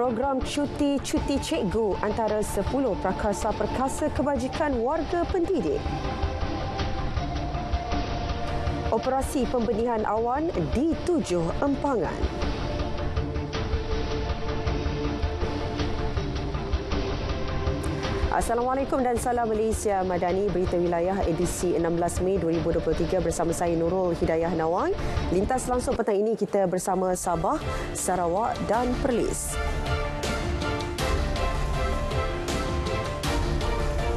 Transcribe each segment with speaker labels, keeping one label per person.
Speaker 1: Program cuti cikgu antara 10 prakarsa perkasa kebajikan warga pendidik. Operasi pembenihan awan di 7 empangan. Assalamualaikum dan salam Malaysia Madani. Berita wilayah edisi 16 Mei 2023 bersama saya Nurul Hidayah Nawang. Lintas langsung petang ini kita bersama Sabah, Sarawak dan Perlis.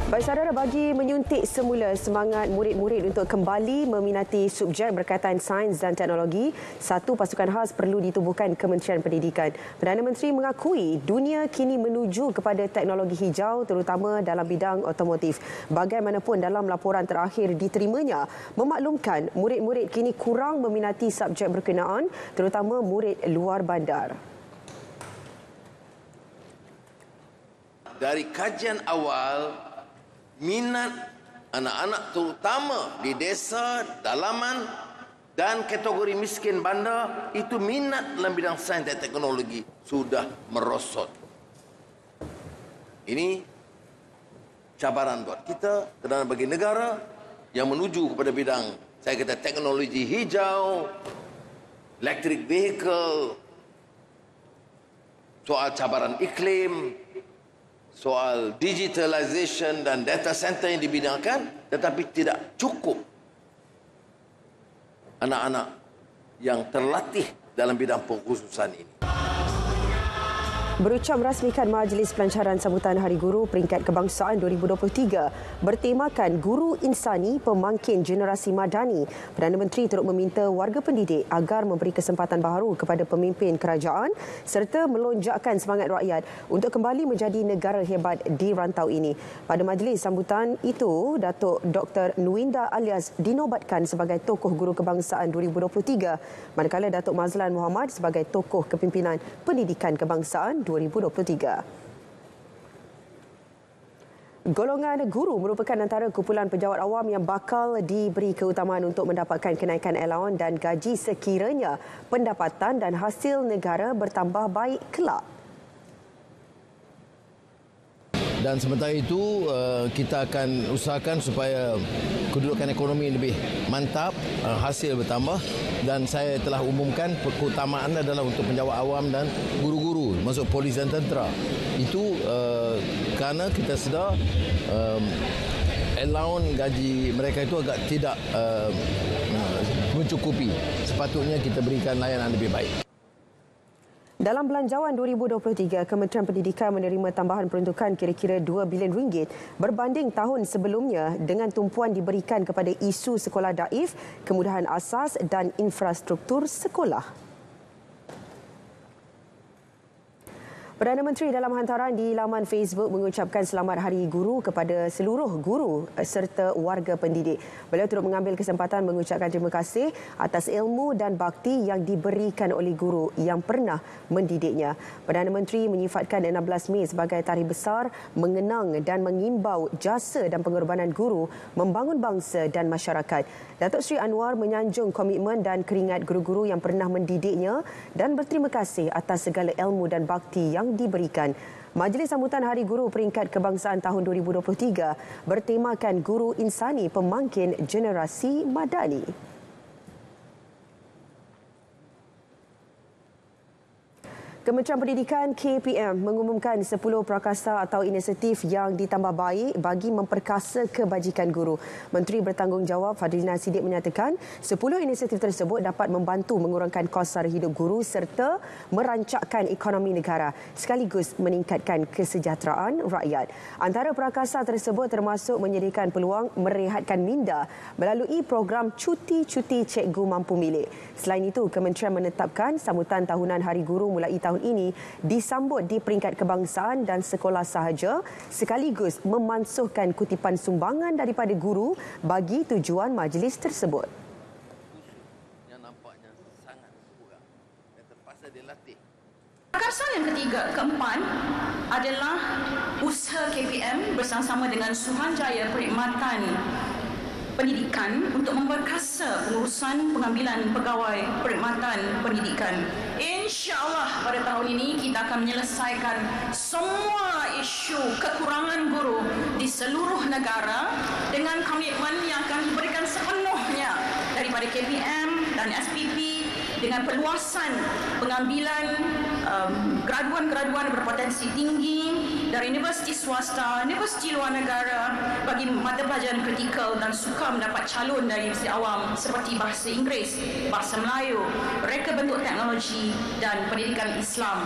Speaker 1: Baik saudara, bagi menyuntik semula semangat murid-murid untuk kembali meminati subjek berkaitan sains dan teknologi, satu pasukan khas perlu ditubuhkan Kementerian Pendidikan. Perdana Menteri mengakui dunia kini menuju kepada teknologi hijau terutama dalam bidang otomotif. Bagaimanapun dalam laporan terakhir diterimanya, memaklumkan murid-murid kini kurang meminati subjek berkenaan terutama murid luar bandar.
Speaker 2: Dari kajian awal, minat anak-anak terutama di desa, dalaman dan kategori miskin bandar itu minat dalam bidang sains dan teknologi sudah merosot. Ini cabaran buat kita kerana bagi negara yang menuju kepada bidang saya kata teknologi hijau, electric vehicle, soal cabaran iklim, soal digitalization dan data center yang dibinakan, tetapi tidak cukup anak-anak yang terlatih dalam bidang pengkhususan ini.
Speaker 1: Berucap merasmikan Majlis Pelancaran Sambutan Hari Guru Peringkat Kebangsaan 2023 bertemakan Guru Insani Pemangkin Generasi Madani, Perdana Menteri turut meminta warga pendidik agar memberi kesempatan baharu kepada pemimpin kerajaan serta melonjakkan semangat rakyat untuk kembali menjadi negara hebat di rantau ini. Pada majlis sambutan itu, Datuk Dr. Nuinda Alias dinobatkan sebagai tokoh Guru Kebangsaan 2023, manakala Datuk Mazlan Muhammad sebagai tokoh kepimpinan Pendidikan Kebangsaan 2023. Golongan guru merupakan antara kumpulan pejabat awam yang bakal diberi keutamaan untuk mendapatkan kenaikan allowance dan gaji sekiranya pendapatan dan hasil negara bertambah baik kelak.
Speaker 3: Dan sementara itu kita akan usahakan supaya kedudukan ekonomi lebih mantap, hasil bertambah, dan saya telah umumkan keutamaan adalah untuk pejabat awam dan guru-guru masuk polis dan tentera. Itu kerana kita sedar allowance gaji mereka itu agak tidak mencukupi. Sepatutnya kita berikan layanan lebih baik.
Speaker 1: Dalam belanjawan 2023, Kementerian Pendidikan menerima tambahan peruntukan kira-kira RM2 bilion berbanding tahun sebelumnya dengan tumpuan diberikan kepada isu sekolah daif, kemudahan asas dan infrastruktur sekolah. Perdana Menteri dalam hantaran di laman Facebook mengucapkan selamat Hari Guru kepada seluruh guru serta warga pendidik. Beliau turut mengambil kesempatan mengucapkan terima kasih atas ilmu dan bakti yang diberikan oleh guru yang pernah mendidiknya. Perdana Menteri menyifatkan 16 Mei sebagai tarikh besar mengenang dan mengimbau jasa dan pengorbanan guru membangun bangsa dan masyarakat. Datuk Seri Anwar menyanjung komitmen dan keringat guru-guru yang pernah mendidiknya dan berterima kasih atas segala ilmu dan bakti yang diberikan. Majlis Sambutan Hari Guru Peringkat Kebangsaan tahun 2023 bertemakan Guru Insani Pemangkin Generasi Madani. Kementerian Pendidikan KPM mengumumkan 10 prakarsa atau inisiatif yang ditambah baik bagi memperkasa kebajikan guru. Menteri Bertanggungjawab Fadlina Sidik menyatakan 10 inisiatif tersebut dapat membantu mengurangkan kos sara hidup guru serta merancakkan ekonomi negara sekaligus meningkatkan kesejahteraan rakyat. Antara prakarsa tersebut termasuk menyediakan peluang merehatkan minda melalui program cuti cikgu mampu milik. Selain itu, Kementerian menetapkan sambutan tahunan Hari Guru mulai tahun ini disambut di peringkat kebangsaan dan sekolah sahaja sekaligus memansuhkan kutipan sumbangan daripada guru bagi tujuan majlis tersebut.
Speaker 2: Yang nampaknya sangat kurang dan terpaksa dilatih.
Speaker 4: Prakarsa yang keempat adalah usaha KPM bersama-sama dengan Suruhanjaya Perkhidmatan pendidikan untuk memperkasa pengurusan pengambilan pegawai perkhidmatan pendidikan. InsyaAllah pada tahun ini kita akan menyelesaikan semua isu kekurangan guru di seluruh negara dengan komitmen yang akan diberikan sepenuhnya daripada KPM dan SPP dengan perluasan pengambilan graduan-graduan berpotensi tinggi dari universiti swasta, universiti luar negara bagi mata pelajaran kritikal dan suka mendapat calon dari universiti awam seperti bahasa Inggeris, bahasa Melayu, reka bentuk teknologi dan pendidikan Islam.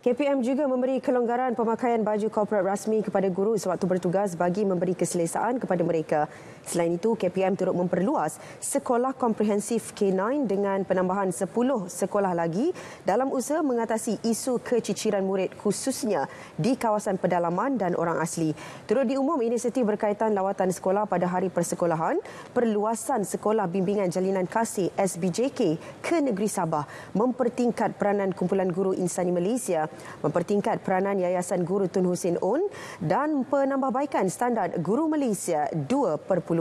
Speaker 1: KPM juga memberi kelonggaran pemakaian baju korporat rasmi kepada guru sewaktu bertugas bagi memberi keselesaan kepada mereka. Selain itu, KPM turut memperluas sekolah komprehensif K9 dengan penambahan 10 sekolah lagi dalam usaha mengatasi isu keciciran murid khususnya di kawasan pedalaman dan orang asli. Turut diumum inisiatif berkaitan lawatan sekolah pada hari persekolahan, perluasan sekolah bimbingan jalinan kasih SBJK ke negeri Sabah, mempertingkat peranan kumpulan guru insani Malaysia, mempertingkat peranan Yayasan Guru Tun Hussein ON dan penambahbaikan standard Guru Malaysia 2.0.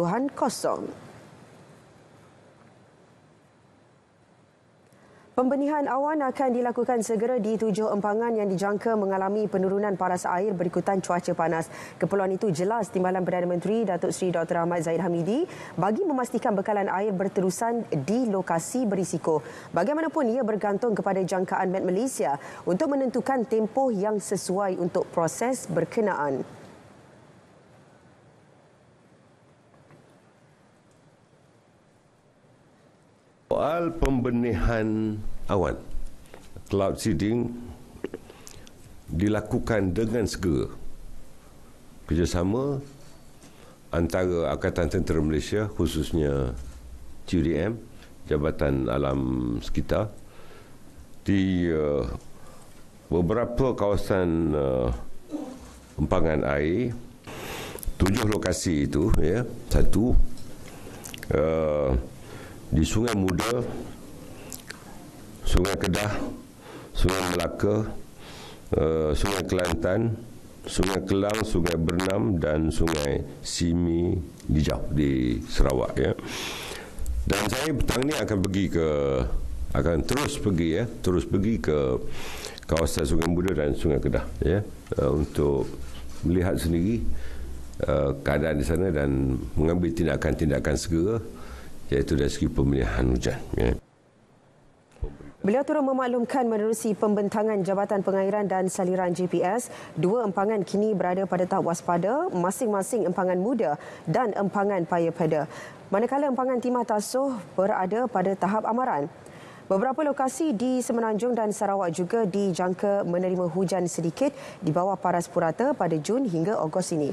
Speaker 1: Pembenihan awan akan dilakukan segera di 7 empangan yang dijangka mengalami penurunan paras air berikutan cuaca panas. Keperluan itu jelas timbalan Perdana Menteri Datuk Seri Dr. Ahmad Zahid Hamidi bagi memastikan bekalan air berterusan di lokasi berisiko. Bagaimanapun ia bergantung kepada jangkaan Met Malaysia untuk menentukan tempoh yang sesuai untuk proses berkenaan.
Speaker 5: Soal pembenihan awan, cloud seeding dilakukan dengan segera. Kerjasama antara Angkatan Tentera Malaysia, khususnya GDM, Jabatan Alam Sekitar, di beberapa kawasan empangan air, 7 lokasi itu, ya, satu di Sungai Muda, Sungai Kedah, Sungai Melaka, Sungai Kelantan, Sungai Kelang, Sungai Bernam dan Sungai Simi Dijau di Sarawak, ya. Dan saya petang ni akan terus pergi ke kawasan Sungai Muda dan Sungai Kedah, ya, untuk melihat sendiri keadaan di sana dan mengambil tindakan-tindakan segera, iaitu dari segi pemilihan hujan. Ya.
Speaker 1: Beliau turut memaklumkan menerusi pembentangan Jabatan Pengairan dan Saliran JPS, 2 empangan kini berada pada tahap waspada, masing-masing empangan muda dan empangan paya-pada. Manakala empangan Timah Tasuh berada pada tahap amaran. Beberapa lokasi di Semenanjung dan Sarawak juga dijangka menerima hujan sedikit di bawah paras purata pada Jun hingga Ogos ini.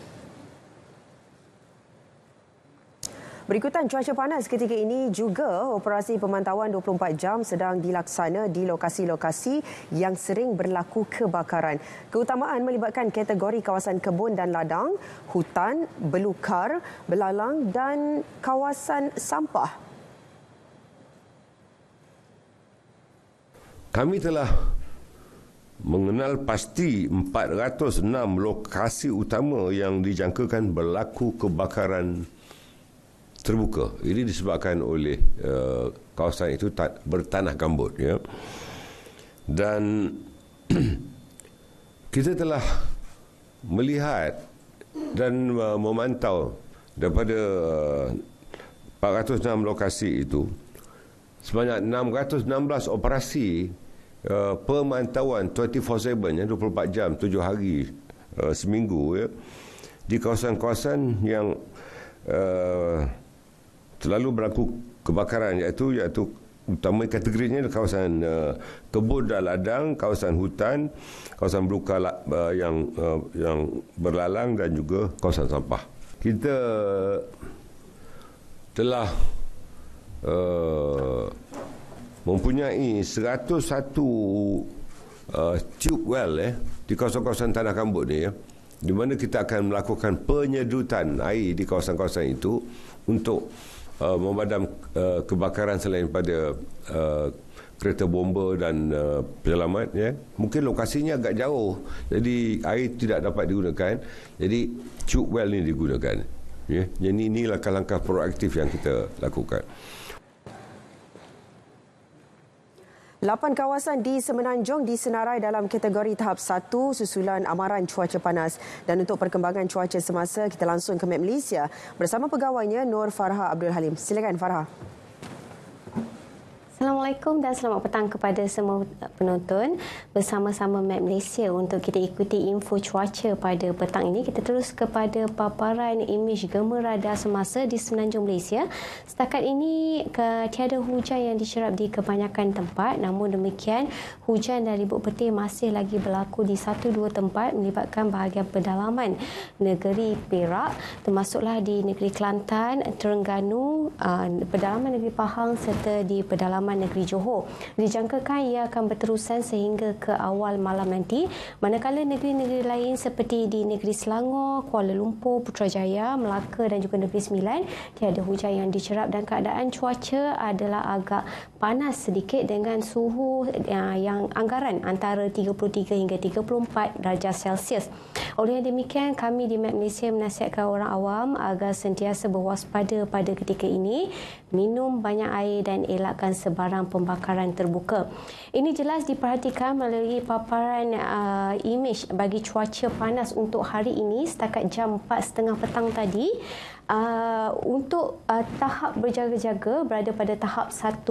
Speaker 1: Berikutan cuaca panas ketika ini juga operasi pemantauan 24 jam sedang dilaksana di lokasi-lokasi yang sering berlaku kebakaran. Keutamaan melibatkan kategori kawasan kebun dan ladang, hutan, belukar, belalang dan kawasan sampah.
Speaker 5: Kami telah mengenal pasti 406 lokasi utama yang dijangkakan berlaku kebakaran terbuka. Ini disebabkan oleh kawasan itu bertanah gambut, ya. Dan kita telah melihat dan memantau daripada 406 lokasi itu sebanyak 616 operasi pemantauan 24/7, 24 jam 7 hari seminggu, ya, di kawasan-kawasan yang terlalu berlaku kebakaran, iaitu utama kategorinya kawasan kebun dan ladang, kawasan hutan, kawasan belukar yang berlalang dan juga kawasan sampah. Kita telah mempunyai 101 tube well, di kawasan-kawasan tanah gambut ni, ya, di mana kita akan melakukan penyedutan air di kawasan-kawasan itu untuk memadam kebakaran selain pada kereta bomba dan penyelamat, ya. Mungkin lokasinya agak jauh, jadi air tidak dapat digunakan, jadi tube well ni digunakan. Ya. Jadi ini langkah-langkah proaktif yang kita lakukan.
Speaker 1: 8 kawasan di Semenanjung disenarai dalam kategori tahap 1 susulan amaran cuaca panas. Dan untuk perkembangan cuaca semasa, kita langsung ke Met Malaysia bersama pegawainya Nur Farha Abdul Halim. Silakan Farha.
Speaker 6: Assalamualaikum dan selamat petang kepada semua penonton. Bersama-sama Met Malaysia untuk kita ikuti info cuaca pada petang ini. Kita terus kepada paparan imej gema radar semasa di Semenanjung Malaysia. Setakat ini tiada hujan yang dicerap di kebanyakan tempat. Namun demikian, hujan dan ribut petir masih lagi berlaku di 1-2 tempat melibatkan bahagian pedalaman negeri Perak, termasuklah di negeri Kelantan, Terengganu, pedalaman negeri Pahang serta di pedalaman negeri Johor. Dijangkakan ia akan berterusan sehingga ke awal malam nanti, manakala negeri-negeri lain seperti di negeri Selangor, Kuala Lumpur, Putrajaya, Melaka dan juga Negeri Sembilan tiada hujan yang dicerap dan keadaan cuaca adalah agak panas sedikit dengan suhu yang anggaran antara 33 hingga 34 darjah Celsius. Oleh demikian, kami di Met Malaysia menasihatkan orang awam agar sentiasa berwaspada pada ketika ini, minum banyak air dan elakkan sebarang pembakaran terbuka. Ini jelas diperhatikan melalui paparan imej bagi cuaca panas untuk hari ini setakat jam 4.30 petang tadi. Untuk tahap berjaga-jaga berada pada tahap 1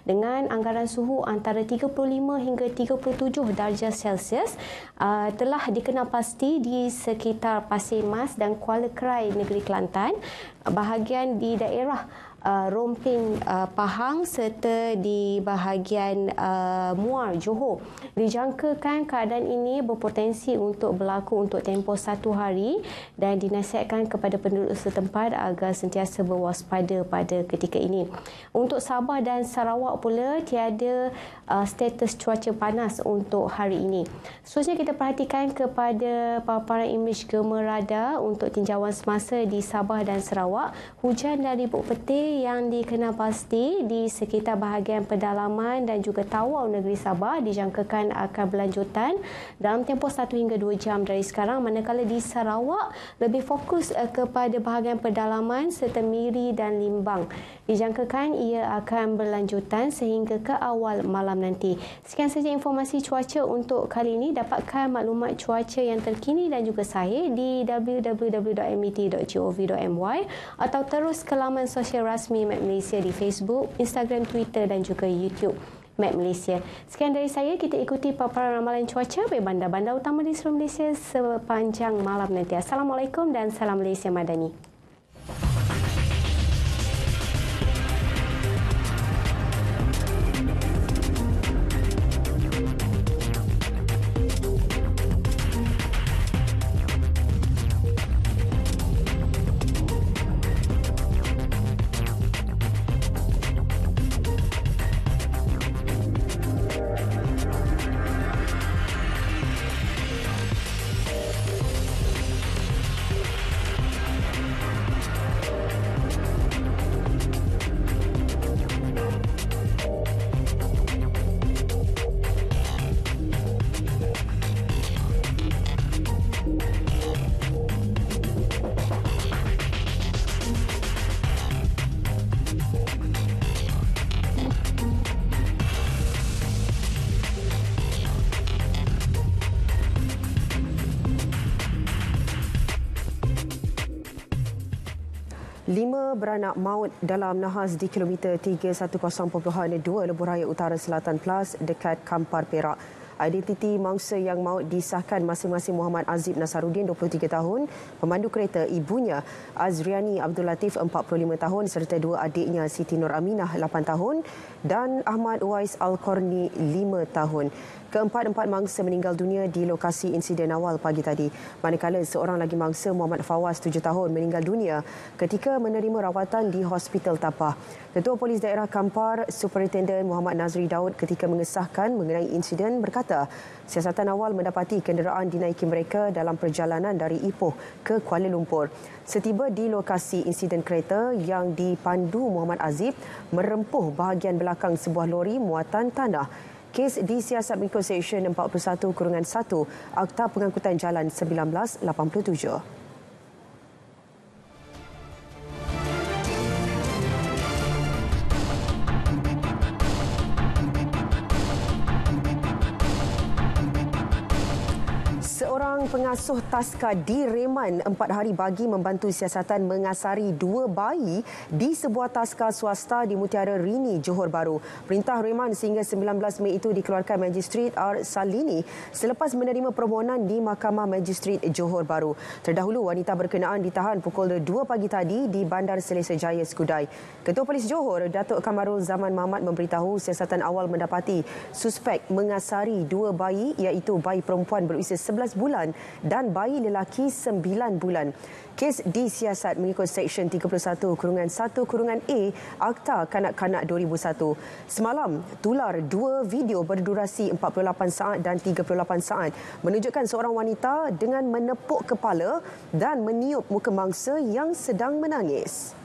Speaker 6: dengan anggaran suhu antara 35 hingga 37 darjah Celsius, telah dikenal pasti di sekitar Pasir Mas dan Kuala Krai negeri Kelantan, bahagian di daerah Romping Pahang serta di bahagian Muar Johor. Dijangkakan keadaan ini berpotensi untuk berlaku untuk tempoh 1 hari dan dinasihatkan kepada penduduk setempat agar sentiasa berwaspada pada ketika ini. Untuk Sabah dan Sarawak pula tiada status cuaca panas untuk hari ini. Seterusnya kita perhatikan kepada paparan imej gema radar untuk tinjauan semasa di Sabah dan Sarawak. Hujan dan ribut petir yang dikenal pasti di sekitar bahagian pedalaman dan juga Tawau negeri Sabah dijangkakan akan berlanjutan dalam tempoh 1 hingga 2 jam dari sekarang, manakala di Sarawak lebih fokus kepada bahagian pedalaman serta Miri dan Limbang. Dijangkakan ia akan berlanjutan sehingga ke awal malam nanti. Sekian saja informasi cuaca untuk kali ini. Dapatkan maklumat cuaca yang terkini dan juga sahih di www.met.gov.my atau terus ke laman sosial rasmi Met Malaysia di Facebook, Instagram, Twitter dan juga YouTube Met Malaysia. Sekian dari saya, kita ikuti paparan ramalan cuaca bagi bandar-bandar utama di seluruh Malaysia sepanjang malam nanti. Assalamualaikum dan salam Malaysia Madani.
Speaker 1: Lima beranak maut dalam nahas di kilometer 310.2 Lebuh Raya Utara Selatan Plus dekat Kampar Perak. Identiti mangsa yang maut disahkan masing-masing Muhammad Azib Nasaruddin 23 tahun, pemandu kereta, ibunya Azriani Abdul Latif 45 tahun serta dua adiknya Siti Nur Aminah 8 tahun dan Ahmad Wais Al-Qarni 5 tahun. Keempat-empat mangsa meninggal dunia di lokasi insiden awal pagi tadi. Manakala seorang lagi mangsa Muhammad Fawaz 7 tahun meninggal dunia ketika menerima rawatan di Hospital Tapah. Ketua Polis Daerah Kampar, Superintenden Muhammad Nazri Daud ketika mengesahkan mengenai insiden berkata, siasatan awal mendapati kenderaan dinaiki mereka dalam perjalanan dari Ipoh ke Kuala Lumpur. Setiba di lokasi insiden kereta yang dipandu Muhammad Azib merempuh bahagian belakang sebuah lori muatan tanah. Kes disiasat mengikut Seksyen 41-1 Akta Pengangkutan Jalan 1987. Seorang pengasuh taska direman 4 hari bagi membantu siasatan mengasari 2 bayi di sebuah taska swasta di Mutiara Rini, Johor Bahru. Perintah reman sehingga 19 Mei itu dikeluarkan Magistrate R. Salini selepas menerima permohonan di Mahkamah Magistrate Johor Bahru. Terdahulu, wanita berkenaan ditahan pukul 2 pagi tadi di Bandar Selesa Jaya, Skudai. Ketua Polis Johor, Datuk Kamarul Zaman Mahmat memberitahu siasatan awal mendapati suspek mengasari 2 bayi iaitu bayi perempuan berusia 11 bulan dan bayi lelaki 9 bulan. Kes disiasat mengikut Seksyen 31-1-A Akta Kanak-Kanak 2001. Semalam, tular 2 video berdurasi 48 saat dan 38 saat menunjukkan seorang wanita dengan menepuk kepala dan meniup muka mangsa yang sedang menangis.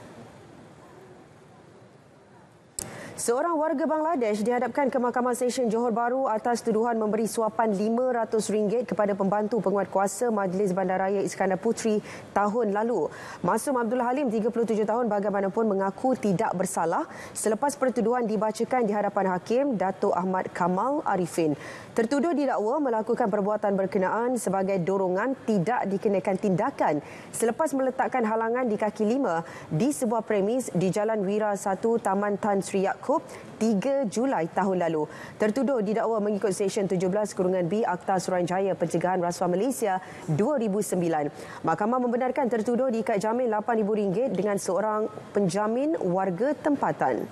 Speaker 1: Seorang warga Bangladesh dihadapkan ke Mahkamah Session Johor Bahru atas tuduhan memberi suapan RM500 kepada pembantu penguatkuasa Majlis Bandaraya Iskandar Puteri tahun lalu. Masum Abdul Halim, 37 tahun, bagaimanapun mengaku tidak bersalah selepas pertuduhan dibacakan di hadapan Hakim Datuk Ahmad Kamal Arifin. Tertuduh didakwa melakukan perbuatan berkenaan sebagai dorongan tidak dikenakan tindakan selepas meletakkan halangan di kaki 5 di sebuah premis di Jalan Wira 1, Taman Tan Sri Yaakob 3 Julai tahun lalu. Tertuduh didakwa mengikut Seksyen 17-B Akta Suruhanjaya Pencegahan Rasuah Malaysia 2009. Mahkamah membenarkan tertuduh diikat jamin RM8,000 dengan seorang penjamin warga tempatan.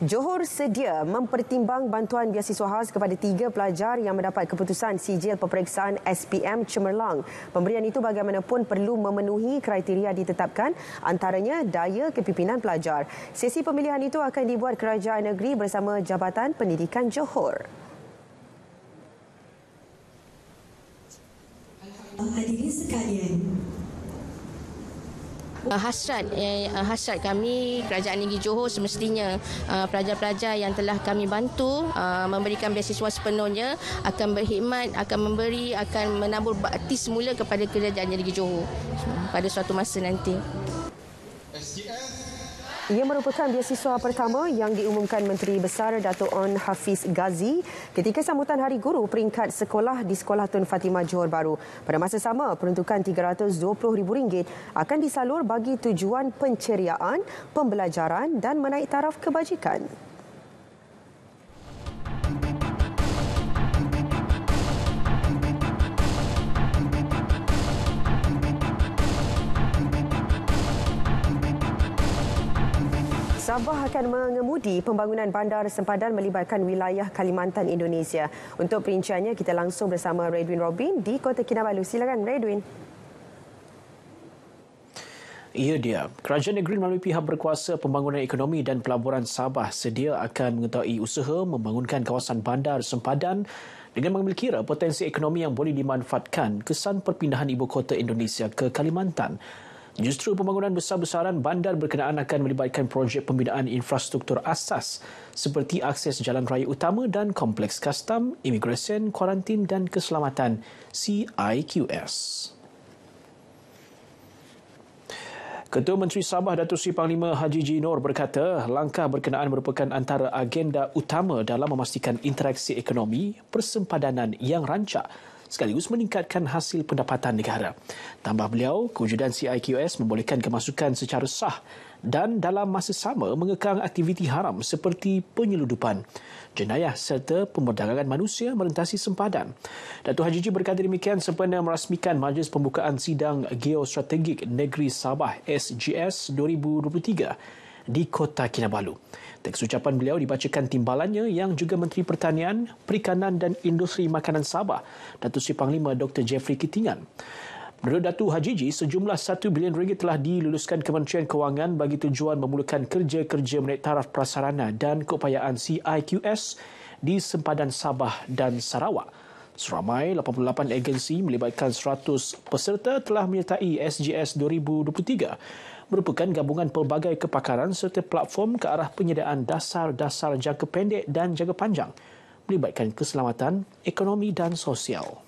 Speaker 1: Johor sedia mempertimbang bantuan beasiswa khas kepada 3 pelajar yang mendapat keputusan sijil peperiksaan SPM cemerlang. Pemberian itu bagaimanapun perlu memenuhi kriteria ditetapkan, antaranya daya kepimpinan pelajar. Sesi pemilihan itu akan dibuat Kerajaan Negeri bersama Jabatan Pendidikan Johor.
Speaker 7: Hadirin sekalian,
Speaker 8: hasrat kami Kerajaan Negeri Johor semestinya pelajar-pelajar yang telah kami bantu memberikan beasiswa sepenuhnya akan berkhidmat, akan memberi, akan menabur bakti semula kepada Kerajaan Negeri Johor pada suatu masa nanti.
Speaker 1: Ia merupakan beasiswa pertama yang diumumkan Menteri Besar Datuk On Hafiz Ghazi ketika sambutan Hari Guru peringkat sekolah di Sekolah Tun Fatimah Johor Bahru. Pada masa sama, peruntukan RM320,000 akan disalur bagi tujuan penceriaan, pembelajaran dan menaik taraf kebajikan. Sabah akan mengemudi pembangunan bandar sempadan melibatkan wilayah Kalimantan, Indonesia. Untuk perinciannya, kita langsung bersama Redwin Robin di Kota Kinabalu. Silakan, Redwin.
Speaker 9: Ia dia. Kerajaan negeri melalui pihak berkuasa pembangunan ekonomi dan pelaburan Sabah sedia akan mengetahui usaha membangunkan kawasan bandar sempadan dengan mengambil kira potensi ekonomi yang boleh dimanfaatkan kesan perpindahan ibu kota Indonesia ke Kalimantan. Justru pembangunan besar-besaran bandar berkenaan akan melibatkan projek pembinaan infrastruktur asas seperti akses jalan raya utama dan kompleks kastam, imigresen, kuarantin dan keselamatan CIQS. Ketua Menteri Sabah Datuk Seri Panglima Haji G. Noor berkata langkah berkenaan merupakan antara agenda utama dalam memastikan interaksi ekonomi persempadanan yang rancak sekaligus meningkatkan hasil pendapatan negara. Tambah beliau, kewujudan CIQS membolehkan kemasukan secara sah dan dalam masa sama mengekang aktiviti haram seperti penyeludupan, jenayah serta pemerdagangan manusia merentasi sempadan. Datuk Haji G berkata demikian sempena merasmikan Majlis Pembukaan Sidang Geostrategik Negeri Sabah SGS 2023 di Kota Kinabalu. Teks ucapan beliau dibacakan timbalannya yang juga Menteri Pertanian, Perikanan dan Industri Makanan Sabah, Datuk Seri Panglima Dr. Jeffrey Kitingan. Menurut Datuk Haji G, sejumlah RM1 bilion telah diluluskan Kementerian Kewangan bagi tujuan memulakan kerja-kerja menaik taraf prasarana dan keupayaan CIQS di sempadan Sabah dan Sarawak. Seramai 88 agensi melibatkan 100 peserta telah menyertai SGS 2023. Merupakan gabungan pelbagai kepakaran serta platform ke arah penyediaan dasar-dasar jangka pendek dan jangka panjang melibatkan keselamatan, ekonomi dan sosial.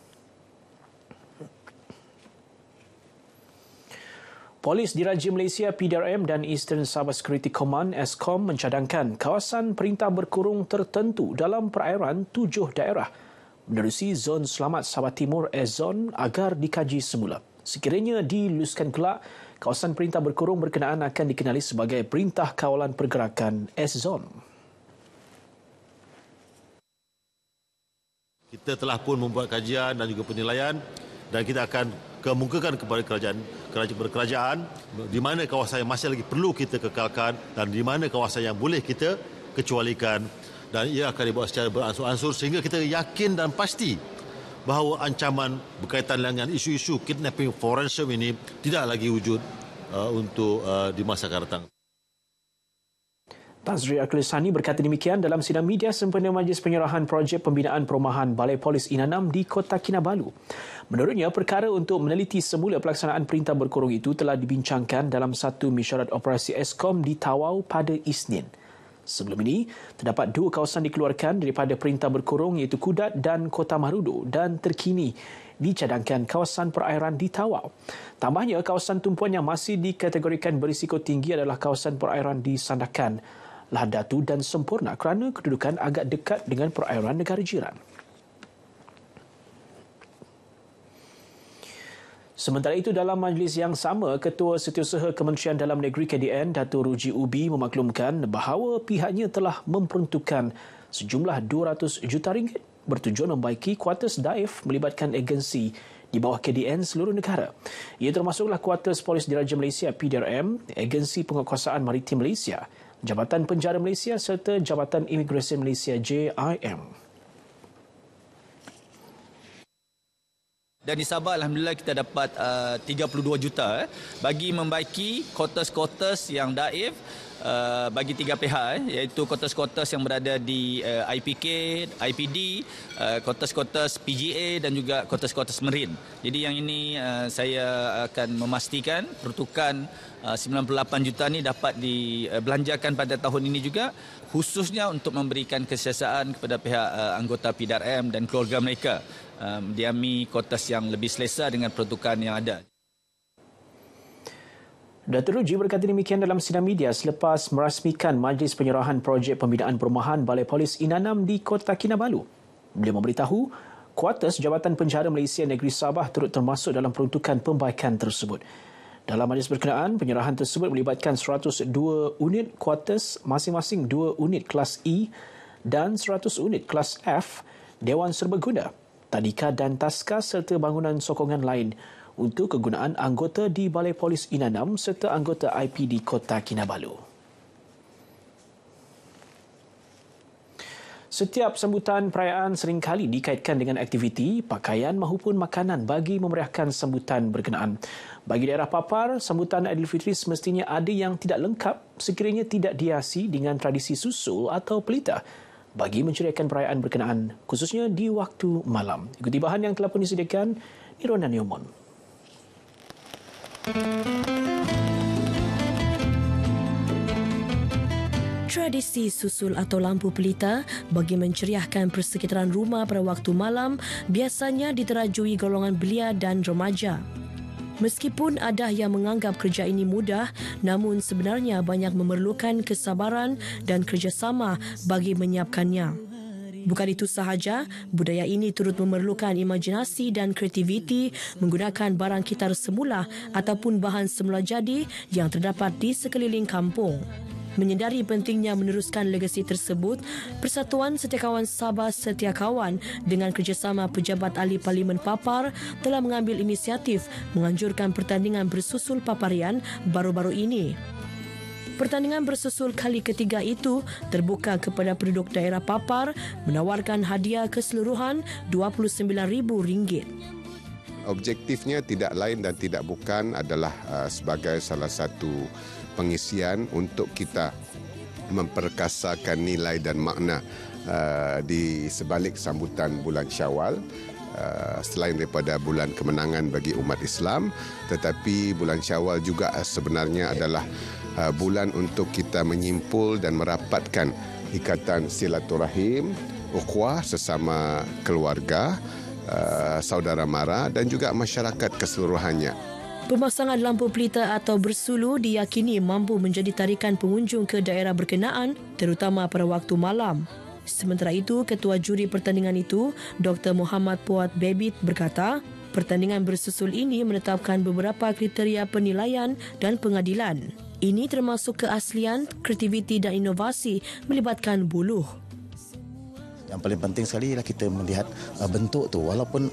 Speaker 9: Polis Diraja Malaysia PDRM dan Eastern Sabah Security Command ESCOM mencadangkan kawasan perintah berkurung tertentu dalam perairan 7 daerah menerusi Zon Selamat Sabah Timur S-Zone agar dikaji semula. Sekiranya diluluskan kelak, kawasan perintah berkurung berkenaan akan dikenali sebagai Perintah Kawalan Pergerakan S-Zone.
Speaker 10: Kita telah pun membuat kajian dan juga penilaian dan kita akan kemukakan kepada kerajaan di mana kawasan yang masih lagi perlu kita kekalkan dan di mana kawasan yang boleh kita kecualikan, dan ia akan dibuat secara beransur-ansur sehingga kita yakin dan pasti bahawa ancaman berkaitan dengan isu-isu kidnapping for ransom ini tidak lagi wujud untuk di masa akan datang.
Speaker 9: Tan Sri Akhil berkata demikian dalam sidang media sempena Majlis Penyerahan Projek Pembinaan Perumahan Balai Polis Inanam di Kota Kinabalu. Menurutnya, perkara untuk meneliti semula pelaksanaan perintah berkurung itu telah dibincangkan dalam satu mesyuarat operasi ESCOM di Tawau pada Isnin. Sebelum ini, terdapat 2 kawasan dikeluarkan daripada perintah berkurung iaitu Kudat dan Kota Marudu dan terkini dicadangkan kawasan perairan di Tawau. Tambahnya, kawasan tumpuan yang masih dikategorikan berisiko tinggi adalah kawasan perairan di Sandakan, Lahadatu dan Sempurna kerana kedudukan agak dekat dengan perairan negara jiran. Sementara itu, dalam majlis yang sama, Ketua Setiausaha Kementerian Dalam Negeri KDN, Dato' Ruji Ubi memaklumkan bahawa pihaknya telah memperuntukkan sejumlah RM200 juta bertujuan membaiki kuartus Daif melibatkan agensi di bawah KDN seluruh negara. Ia termasuklah kuartus Polis Diraja Malaysia PDRM, Agensi Penguatkuasaan Maritim Malaysia, Jabatan Penjara Malaysia serta Jabatan Imigresen Malaysia JIM.
Speaker 11: Dan di Sabah, Alhamdulillah kita dapat 32 juta bagi membaiki kotas-kotas yang daif bagi 3 pihak, iaitu kotas-kotas yang berada di IPK, IPD, kotas-kotas PGA dan juga kotas-kotas Merin. Jadi yang ini saya akan memastikan peruntukan 98 juta ini dapat dibelanjakan pada tahun ini juga, khususnya untuk memberikan kesiasaan kepada pihak anggota PDRM dan keluarga mereka diami kotas yang lebih selesa dengan peruntukan yang ada.
Speaker 9: Dato' Ruji berkata demikian dalam sidang media selepas merasmikan Majlis Penyerahan Projek Pembinaan Perumahan Balai Polis Inanam di Kota Kinabalu. Beliau memberitahu kuartus Jabatan Penjara Malaysia Negeri Sabah turut termasuk dalam peruntukan pembaikan tersebut. Dalam majlis berkenaan, penyerahan tersebut melibatkan 102 unit kuartus, masing-masing 2 unit kelas E dan 100 unit kelas F, Dewan Serbaguna, Tadika dan Taska serta bangunan sokongan lain untuk kegunaan anggota di Balai Polis Inanam serta anggota IPD Kota Kinabalu. Setiap sambutan perayaan seringkali dikaitkan dengan aktiviti, pakaian maupun makanan bagi memeriahkan sambutan berkenaan. Bagi daerah Papar, sambutan Aidilfitri semestinya ada yang tidak lengkap sekiranya tidak dihiasi dengan tradisi susul atau pelita bagi menceriakan perayaan berkenaan, khususnya di waktu malam. Ikuti bahan yang telah pun disediakan Nirona Neomon.
Speaker 12: Tradisi susul atau lampu pelita bagi menceriahkan persekitaran rumah pada waktu malam biasanya diterajui golongan belia dan remaja. Meskipun ada yang menganggap kerja ini mudah, namun sebenarnya banyak memerlukan kesabaran dan kerjasama bagi menyiapkannya. Bukan itu sahaja, budaya ini turut memerlukan imajinasi dan kreativiti menggunakan barang kitar semula ataupun bahan semula jadi yang terdapat di sekeliling kampung. Menyedari pentingnya meneruskan legasi tersebut, Persatuan Setiakawan Sabah Setiakawan dengan kerjasama Pejabat Ahli Parlimen Papar telah mengambil inisiatif menganjurkan pertandingan bersusul paparian baru-baru ini. Pertandingan bersusul kali ketiga itu terbuka kepada penduduk daerah Papar menawarkan hadiah keseluruhan RM29,000.
Speaker 13: Objektifnya tidak lain dan tidak bukan adalah sebagai salah satu pengisian untuk kita memperkasakan nilai dan makna di sebalik sambutan bulan Syawal. Selain daripada bulan kemenangan bagi umat Islam, tetapi bulan Syawal juga sebenarnya adalah bulan untuk kita menyimpul dan merapatkan ikatan silaturahim, ukhuwah sesama keluarga, saudara mara dan juga masyarakat keseluruhannya.
Speaker 12: Pemasangan lampu pelita atau bersulu diyakini mampu menjadi tarikan pengunjung ke daerah berkenaan, terutama pada waktu malam. Sementara itu, Ketua Juri Pertandingan itu, Dr. Muhammad Puat Bebit berkata, pertandingan bersusul ini menetapkan beberapa kriteria penilaian dan pengadilan. Ini termasuk keaslian, kreativiti dan inovasi melibatkan buluh.
Speaker 14: Yang paling penting sekali ialah kita melihat bentuk tu, walaupun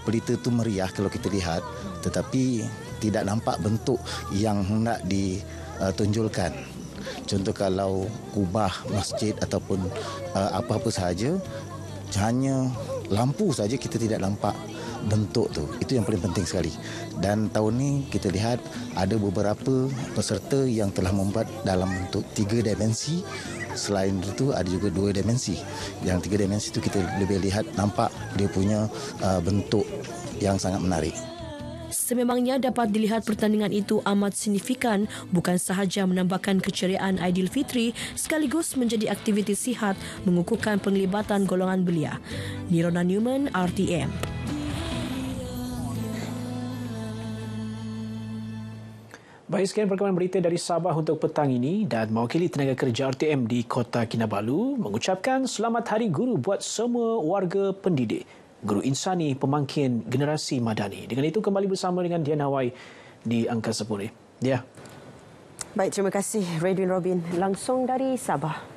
Speaker 14: pelita tu meriah kalau kita lihat, tetapi tidak nampak bentuk yang hendak ditunjulkan. Contoh kalau kubah masjid ataupun apa-apa sahaja, hanya lampu saja kita tidak nampak bentuk tu. Itu yang paling penting sekali. Dan tahun ni kita lihat ada beberapa peserta yang telah membuat dalam bentuk 3 dimensi. Selain itu ada juga 2 dimensi. Yang 3 dimensi itu kita lebih lihat nampak dia punya bentuk yang sangat menarik.
Speaker 12: Sememangnya dapat dilihat pertandingan itu amat signifikan, bukan sahaja menambahkan keceriaan Aidilfitri sekaligus menjadi aktiviti sihat mengukuhkan penglibatan golongan belia. Nirona Newman, RTM.
Speaker 9: Baik, sekian perkembangan berita dari Sabah untuk petang ini dan mewakili tenaga kerja RTM di Kota Kinabalu mengucapkan selamat Hari Guru buat semua warga pendidik. Guru insani pemangkin generasi madani. Dengan itu kembali bersama dengan Dian Hawai di Angkasa Puri. Dia.
Speaker 1: Baik, terima kasih Redwin Robin langsung dari Sabah.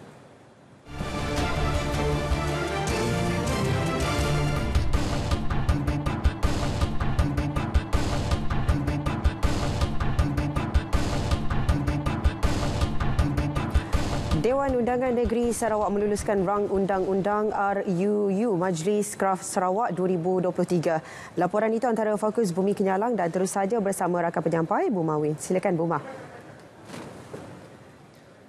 Speaker 1: Dewan Undangan Negeri Sarawak meluluskan rang undang-undang RUU Majlis Kraft Sarawak 2023. Laporan itu antara Fokus Bumi Kenyalang dan terus saja bersama rakan penyampai Buma Win. Silakan Buma.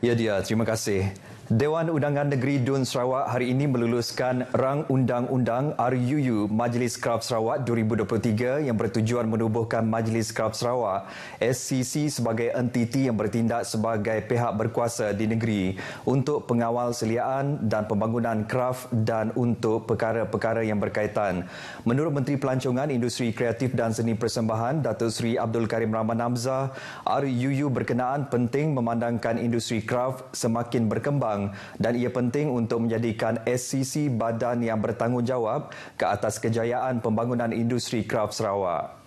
Speaker 15: Ya dia, terima kasih. Dewan Undangan Negeri DUN Sarawak hari ini meluluskan rang undang-undang RUU Majlis Kraft Sarawak 2023 yang bertujuan menubuhkan Majlis Kraft Sarawak SCC sebagai entiti yang bertindak sebagai pihak berkuasa di negeri untuk pengawal seliaan dan pembangunan kraft dan untuk perkara-perkara yang berkaitan. Menurut Menteri Pelancongan Industri Kreatif dan Seni Persembahan Datuk Seri Abdul Karim Rahman Hamzah, RUU berkenaan penting memandangkan industri kraft semakin berkembang dan ia penting untuk menjadikan SCC badan yang bertanggungjawab ke atas kejayaan pembangunan industri kraft Sarawak.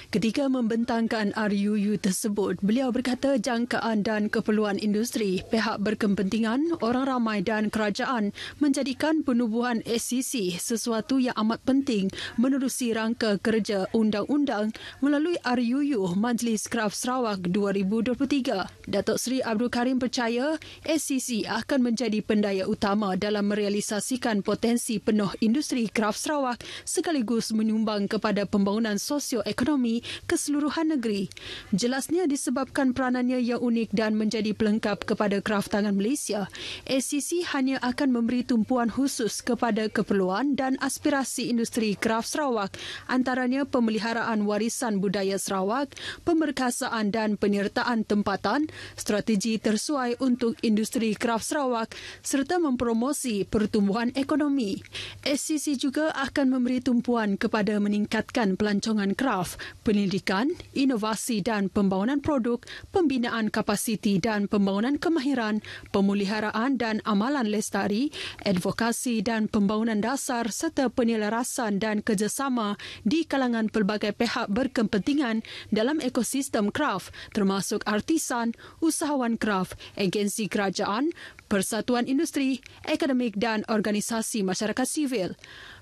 Speaker 16: Ketika membentangkan RUU tersebut, beliau berkata jangkaan dan keperluan industri, pihak berkepentingan, orang ramai dan kerajaan menjadikan penubuhan SCC sesuatu yang amat penting menerusi rangka kerja undang-undang melalui RUU Majlis Kraft Sarawak 2023. Datuk Seri Abdul Karim percaya SCC akan menjadi pendaya utama dalam merealisasikan potensi penuh industri kraft Sarawak sekaligus menyumbang kepada pembangunan sosioekonomi keseluruhan negeri. Jelasnya disebabkan peranannya yang unik dan menjadi pelengkap kepada kraftangan Malaysia, SCC hanya akan memberi tumpuan khusus kepada keperluan dan aspirasi industri kraft Sarawak, antaranya pemeliharaan warisan budaya Sarawak, pemerkasaan dan penyertaan tempatan, strategi tersuai untuk industri kraft Sarawak serta mempromosi pertumbuhan ekonomi. SCC juga akan memberi tumpuan kepada meningkatkan pelancongan kraft, pendidikan, inovasi dan pembangunan produk, pembinaan kapasiti dan pembangunan kemahiran, pemeliharaan dan amalan lestari, advokasi dan pembangunan dasar serta penyelarasan dan kerjasama di kalangan pelbagai pihak berkepentingan dalam ekosistem kraft termasuk artisan, usahawan kraft, agensi kerajaan, persatuan industri, akademik dan organisasi masyarakat sivil.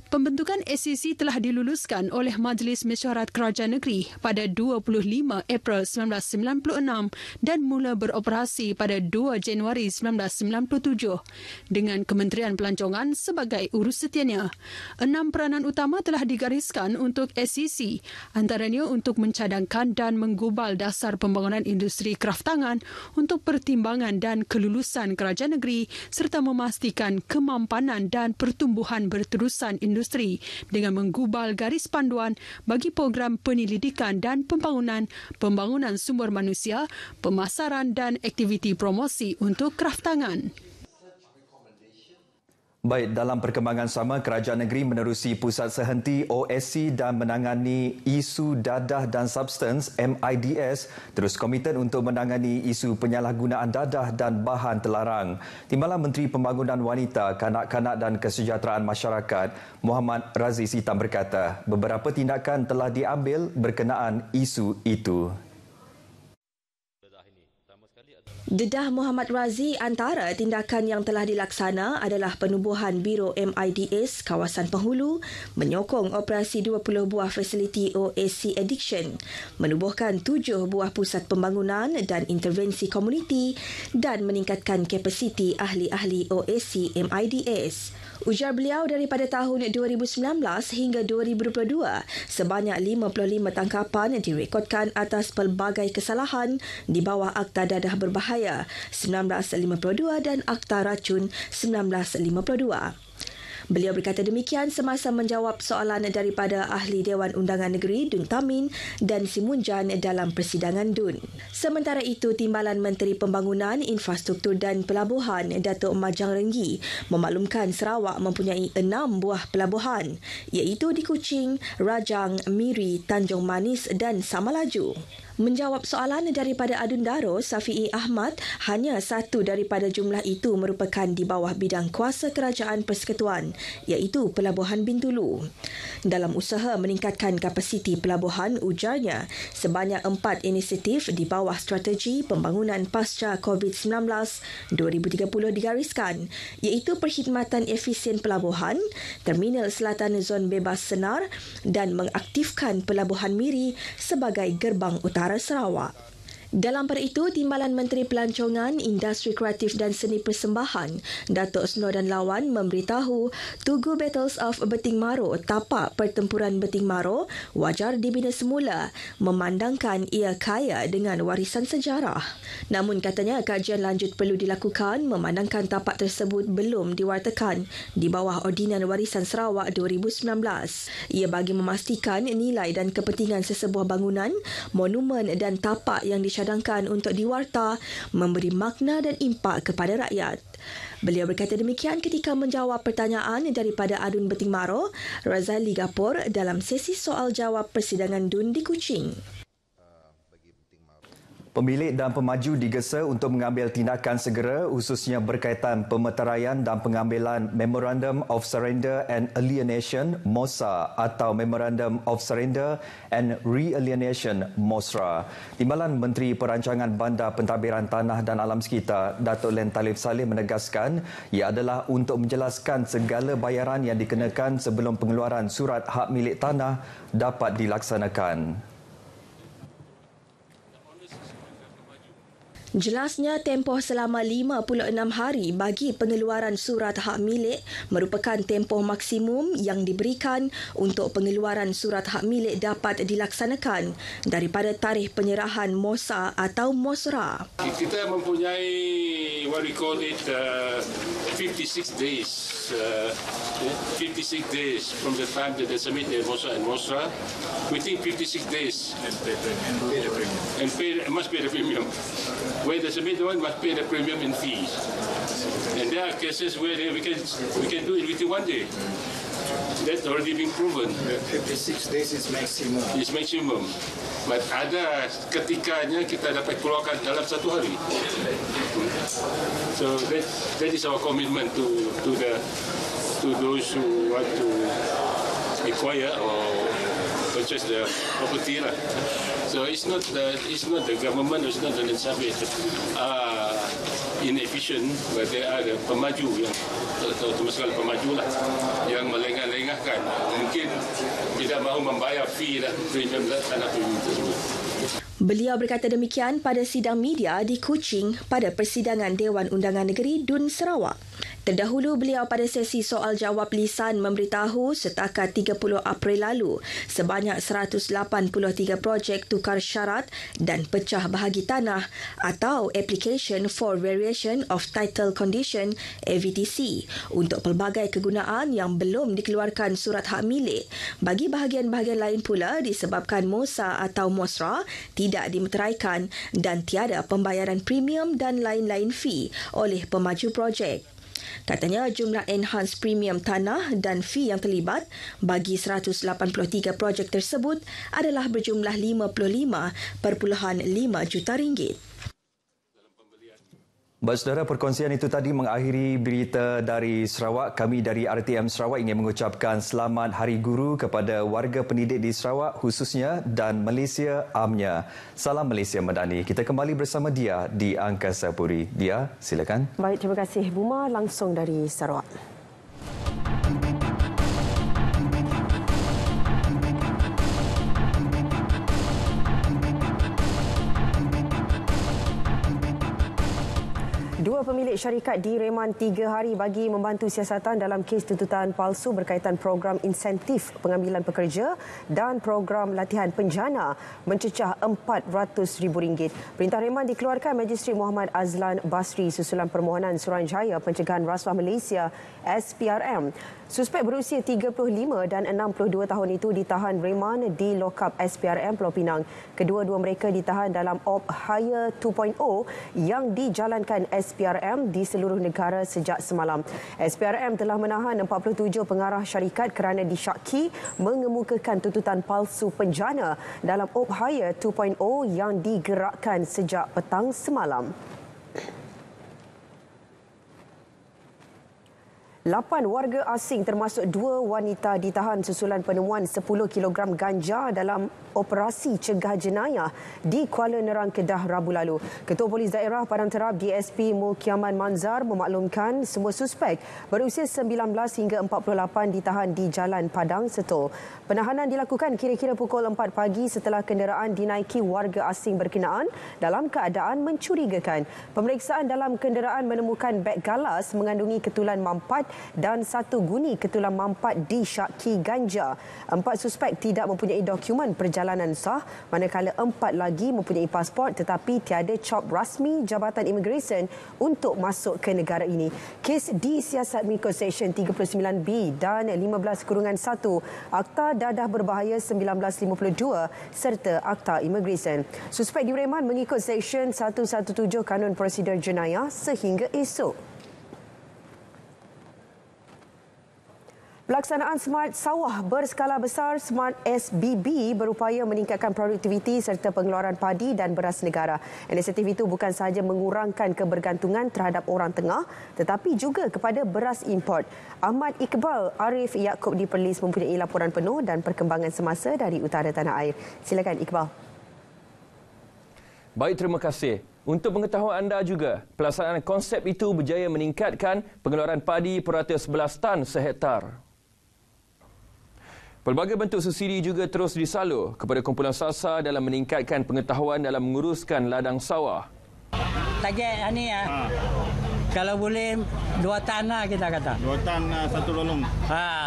Speaker 16: Pembentukan SCC telah diluluskan oleh Majlis Mesyuarat Kerajaan Negeri pada 25 April 1996 dan mula beroperasi pada 2 Januari 1997 dengan Kementerian Pelancongan sebagai urus setianya. 6 peranan utama telah digariskan untuk SCC, antaranya untuk mencadangkan dan menggubal dasar pembangunan industri kraftangan untuk pertimbangan dan kelulusan kerajaan negeri serta memastikan kemampanan dan pertumbuhan berterusan industri dengan menggubal garis panduan bagi program penyelidikan dan pembangunan sumber manusia, pemasaran dan aktiviti promosi untuk kraftangan.
Speaker 15: Baik, dalam perkembangan sama, Kerajaan Negeri menerusi Pusat Sehenti OSC dan menangani isu dadah dan substans MIDS terus komiten untuk menangani isu penyalahgunaan dadah dan bahan terlarang. Timbalan Menteri Pembangunan Wanita, Kanak-kanak dan Kesejahteraan Masyarakat Muhammad Razi Sitam berkata, beberapa tindakan telah diambil berkenaan isu itu.
Speaker 17: Dedah Muhammad Razi, antara tindakan yang telah dilaksana adalah penubuhan Biro MIDS kawasan Penghulu, menyokong operasi 20 buah fasiliti OSC Addiction, menubuhkan 7 buah pusat pembangunan dan intervensi komuniti dan meningkatkan kapasiti ahli-ahli OSC MIDS. Ujar beliau, daripada tahun 2019 hingga 2022, sebanyak 55 tangkapan direkodkan atas pelbagai kesalahan di bawah Akta Dadah Berbahaya 1952 dan Akta Racun 1952. Beliau berkata demikian semasa menjawab soalan daripada Ahli Dewan Undangan Negeri Dun Tamin dan Simunjan dalam persidangan Dun. Sementara itu, Timbalan Menteri Pembangunan, Infrastruktur dan Pelabuhan Datuk Majang Renggi memaklumkan Sarawak mempunyai 6 buah pelabuhan iaitu di Kuching, Rajang, Miri, Tanjung Manis dan Samalaju. Menjawab soalan daripada Adun Daro, Safi'i Ahmad, hanya satu daripada jumlah itu merupakan di bawah bidang kuasa kerajaan persekutuan, iaitu Pelabuhan Bintulu. Dalam usaha meningkatkan kapasiti pelabuhan, ujarnya, sebanyak 4 inisiatif di bawah strategi pembangunan pasca COVID-19 2030 digariskan, iaitu perkhidmatan efisien pelabuhan, terminal selatan zon bebas senar dan mengaktifkan Pelabuhan Miri sebagai gerbang utara Sarawak. Dalam pada itu, Timbalan Menteri Pelancongan, Industri Kreatif dan Seni Persembahan, Datuk Snodan Lawan memberitahu Tugu Battles of Beting Maro, tapak pertempuran Beting Maro, wajar dibina semula, memandangkan ia kaya dengan warisan sejarah. Namun katanya kajian lanjut perlu dilakukan memandangkan tapak tersebut belum diwartakan di bawah Ordinan Warisan Sarawak 2019. Ia bagi memastikan nilai dan kepentingan sesebuah bangunan, monumen dan tapak yang cadangkan untuk diwarta memberi makna dan impak kepada rakyat. Beliau berkata demikian ketika menjawab pertanyaan daripada Adun Beting Maro, Razali Gapur dalam sesi soal jawab persidangan Dun di Kuching.
Speaker 15: Pemilik dan pemaju digesa untuk mengambil tindakan segera khususnya berkaitan pemeteraian dan pengambilan Memorandum of Surrender and Alienation MOSA atau Memorandum of Surrender and Realienation MOSRA. Timbalan Menteri Perancangan Bandar Pentadbiran Tanah dan Alam Sekitar Datuk Len Talib Saleh menegaskan ia adalah untuk menjelaskan segala bayaran yang dikenakan sebelum pengeluaran surat hak milik tanah dapat dilaksanakan.
Speaker 17: Jelasnya, tempoh selama 56 hari bagi pengeluaran surat hak milik merupakan tempoh maksimum yang diberikan untuk pengeluaran surat hak milik dapat dilaksanakan daripada tarikh penyerahan MOSA atau MOSRA.
Speaker 18: Kita mempunyai what we call it 56 days. 56 days from the time that they submit the MOSA and MOSRA. Within 56 days. And pay the premium. And must pay the premium. Where they submit the one must pay the premium and fees. And there are cases where we can do it within 1 day. That's already been proven.
Speaker 19: 56 days is maximum.
Speaker 18: Is maximum. But ada ketikanya kita dapat keluarkan dalam 1 hari. So that is our commitment to those who want to acquire or purchase the property lah. So it's not the government, it's not the Sabit inefficient, but they are the pemaju yang terutama sekali pemaju lah yang melengah-lengahkan. Mungkin tidak mahu membayar fee lah premium tanah premium tersebut.
Speaker 17: Beliau berkata demikian pada sidang media di Kuching pada persidangan Dewan Undangan Negeri Dun Sarawak. Terdahulu beliau pada sesi soal jawab lisan memberitahu setakat 30 April lalu sebanyak 183 projek tukar syarat dan pecah bahagi tanah atau Application for Variation of Title Condition AVTC untuk pelbagai kegunaan yang belum dikeluarkan surat hak milik. Bagi bahagian-bahagian lain pula disebabkan MOSA atau MOSRA tidak dimeteraikan dan tiada pembayaran premium dan lain-lain fee oleh pemaju projek. Katanya jumlah enhanced premium tanah dan fee yang terlibat bagi 183 projek tersebut adalah berjumlah 55.5 juta ringgit.
Speaker 15: Baik saudara, perkongsian itu tadi mengakhiri berita dari Sarawak. Kami dari RTM Sarawak ingin mengucapkan selamat Hari Guru kepada warga pendidik di Sarawak khususnya dan Malaysia amnya. Salam Malaysia Madani. Kita kembali bersama Dia di Angkasa Puri. Dia, silakan.
Speaker 1: Baik, terima kasih Buma langsung dari Sarawak. Dua pemilik syarikat direman 3 hari bagi membantu siasatan dalam kes tuntutan palsu berkaitan program insentif pengambilan pekerja dan program latihan penjana mencecah RM400,000. Perintah reman dikeluarkan Magistrate Muhammad Azlan Basri susulan permohonan Suruhanjaya Pencegahan Rasuah Malaysia SPRM. Suspek berusia 35 dan 62 tahun itu ditahan reman di lokap SPRM Pulau Pinang. Kedua-dua mereka ditahan dalam Op Hire 2.0 yang dijalankan SPRM di seluruh negara sejak semalam. SPRM telah menahan 47 pengarah syarikat kerana disyaki mengemukakan tuntutan palsu penjana dalam Op Hire 2.0 yang digerakkan sejak petang semalam. 8 warga asing termasuk 2 wanita ditahan susulan penemuan 10 kg ganja dalam operasi cegah jenayah di Kuala Nerang, Kedah Rabu lalu. Ketua Polis Daerah Padang Terap DSP Mulkiaman Manzar memaklumkan semua suspek berusia 19 hingga 48 ditahan di Jalan Padang Seto. Penahanan dilakukan kira-kira pukul 4 pagi setelah kenderaan dinaiki warga asing berkenaan dalam keadaan mencurigakan. Pemeriksaan dalam kenderaan menemukan beg galas mengandungi ketulan mampat dan 1 guni ketulan mampat disyaki ganja. 4 suspek tidak mempunyai dokumen perjalanan sah, manakala 4 lagi mempunyai pasport tetapi tiada cop rasmi Jabatan Imigresen untuk masuk ke negara ini. Kes disiasat mengikut Seksyen 39B dan 15-1 Akta Dadah Berbahaya 1952 serta Akta Imigresen. Suspek direman mengikut Seksyen 117 Kanun Prosedur Jenayah sehingga esok. Pelaksanaan Smart Sawah berskala besar Smart SBB berupaya meningkatkan produktiviti serta pengeluaran padi dan beras negara. Inisiatif itu bukan sahaja mengurangkan kebergantungan terhadap orang tengah tetapi juga kepada beras import. Ahmad Iqbal Arif Yaakob di Perlis mempunyai laporan penuh dan perkembangan semasa dari utara tanah air. Silakan Iqbal.
Speaker 20: Baik, terima kasih. Untuk pengetahuan anda juga, pelaksanaan konsep itu berjaya meningkatkan pengeluaran padi purata 11 tan sehektar. Pelbagai bentuk subsidi juga terus disalur kepada kumpulan SASA dalam meningkatkan pengetahuan dalam menguruskan ladang sawah.
Speaker 21: Target ni kalau boleh 2 tan lah kita kata.
Speaker 22: 2 tan 1 lolong.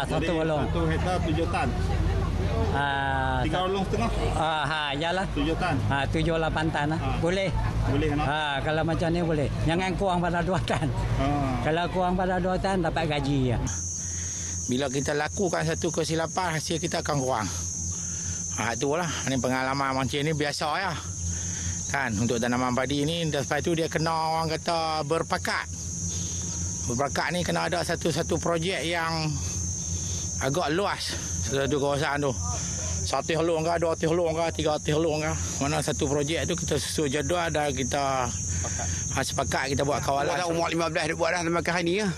Speaker 21: Satu lolong.
Speaker 22: 1 hektar 7 tan. 3 lolong setengah.
Speaker 21: Yalah.
Speaker 22: 7 tan.
Speaker 21: 7-8 tan lah. Boleh.
Speaker 22: Boleh kan?
Speaker 21: Kalau macam ni boleh. Jangan kurang pada 2 tan. Kalau kurang pada 2 tan dapat gaji ya.
Speaker 23: Bila kita lakukan satu kesilapan, hasil kita akan kurang. Itulah, ini pengalaman macam ni biasa ya. Kan, untuk tanaman padi ni, lepas tu dia kena orang kata berpakat. Berpakat ni kena ada satu projek yang agak luas. Satu kawasan tu. 1 helung ke, 2 helung ke, 3 helung ke. Mana satu projek tu kita susun jadual dan kita sepakat kita buat kawalan.
Speaker 24: Umur 15 dia buat dah sampai hari ni ya.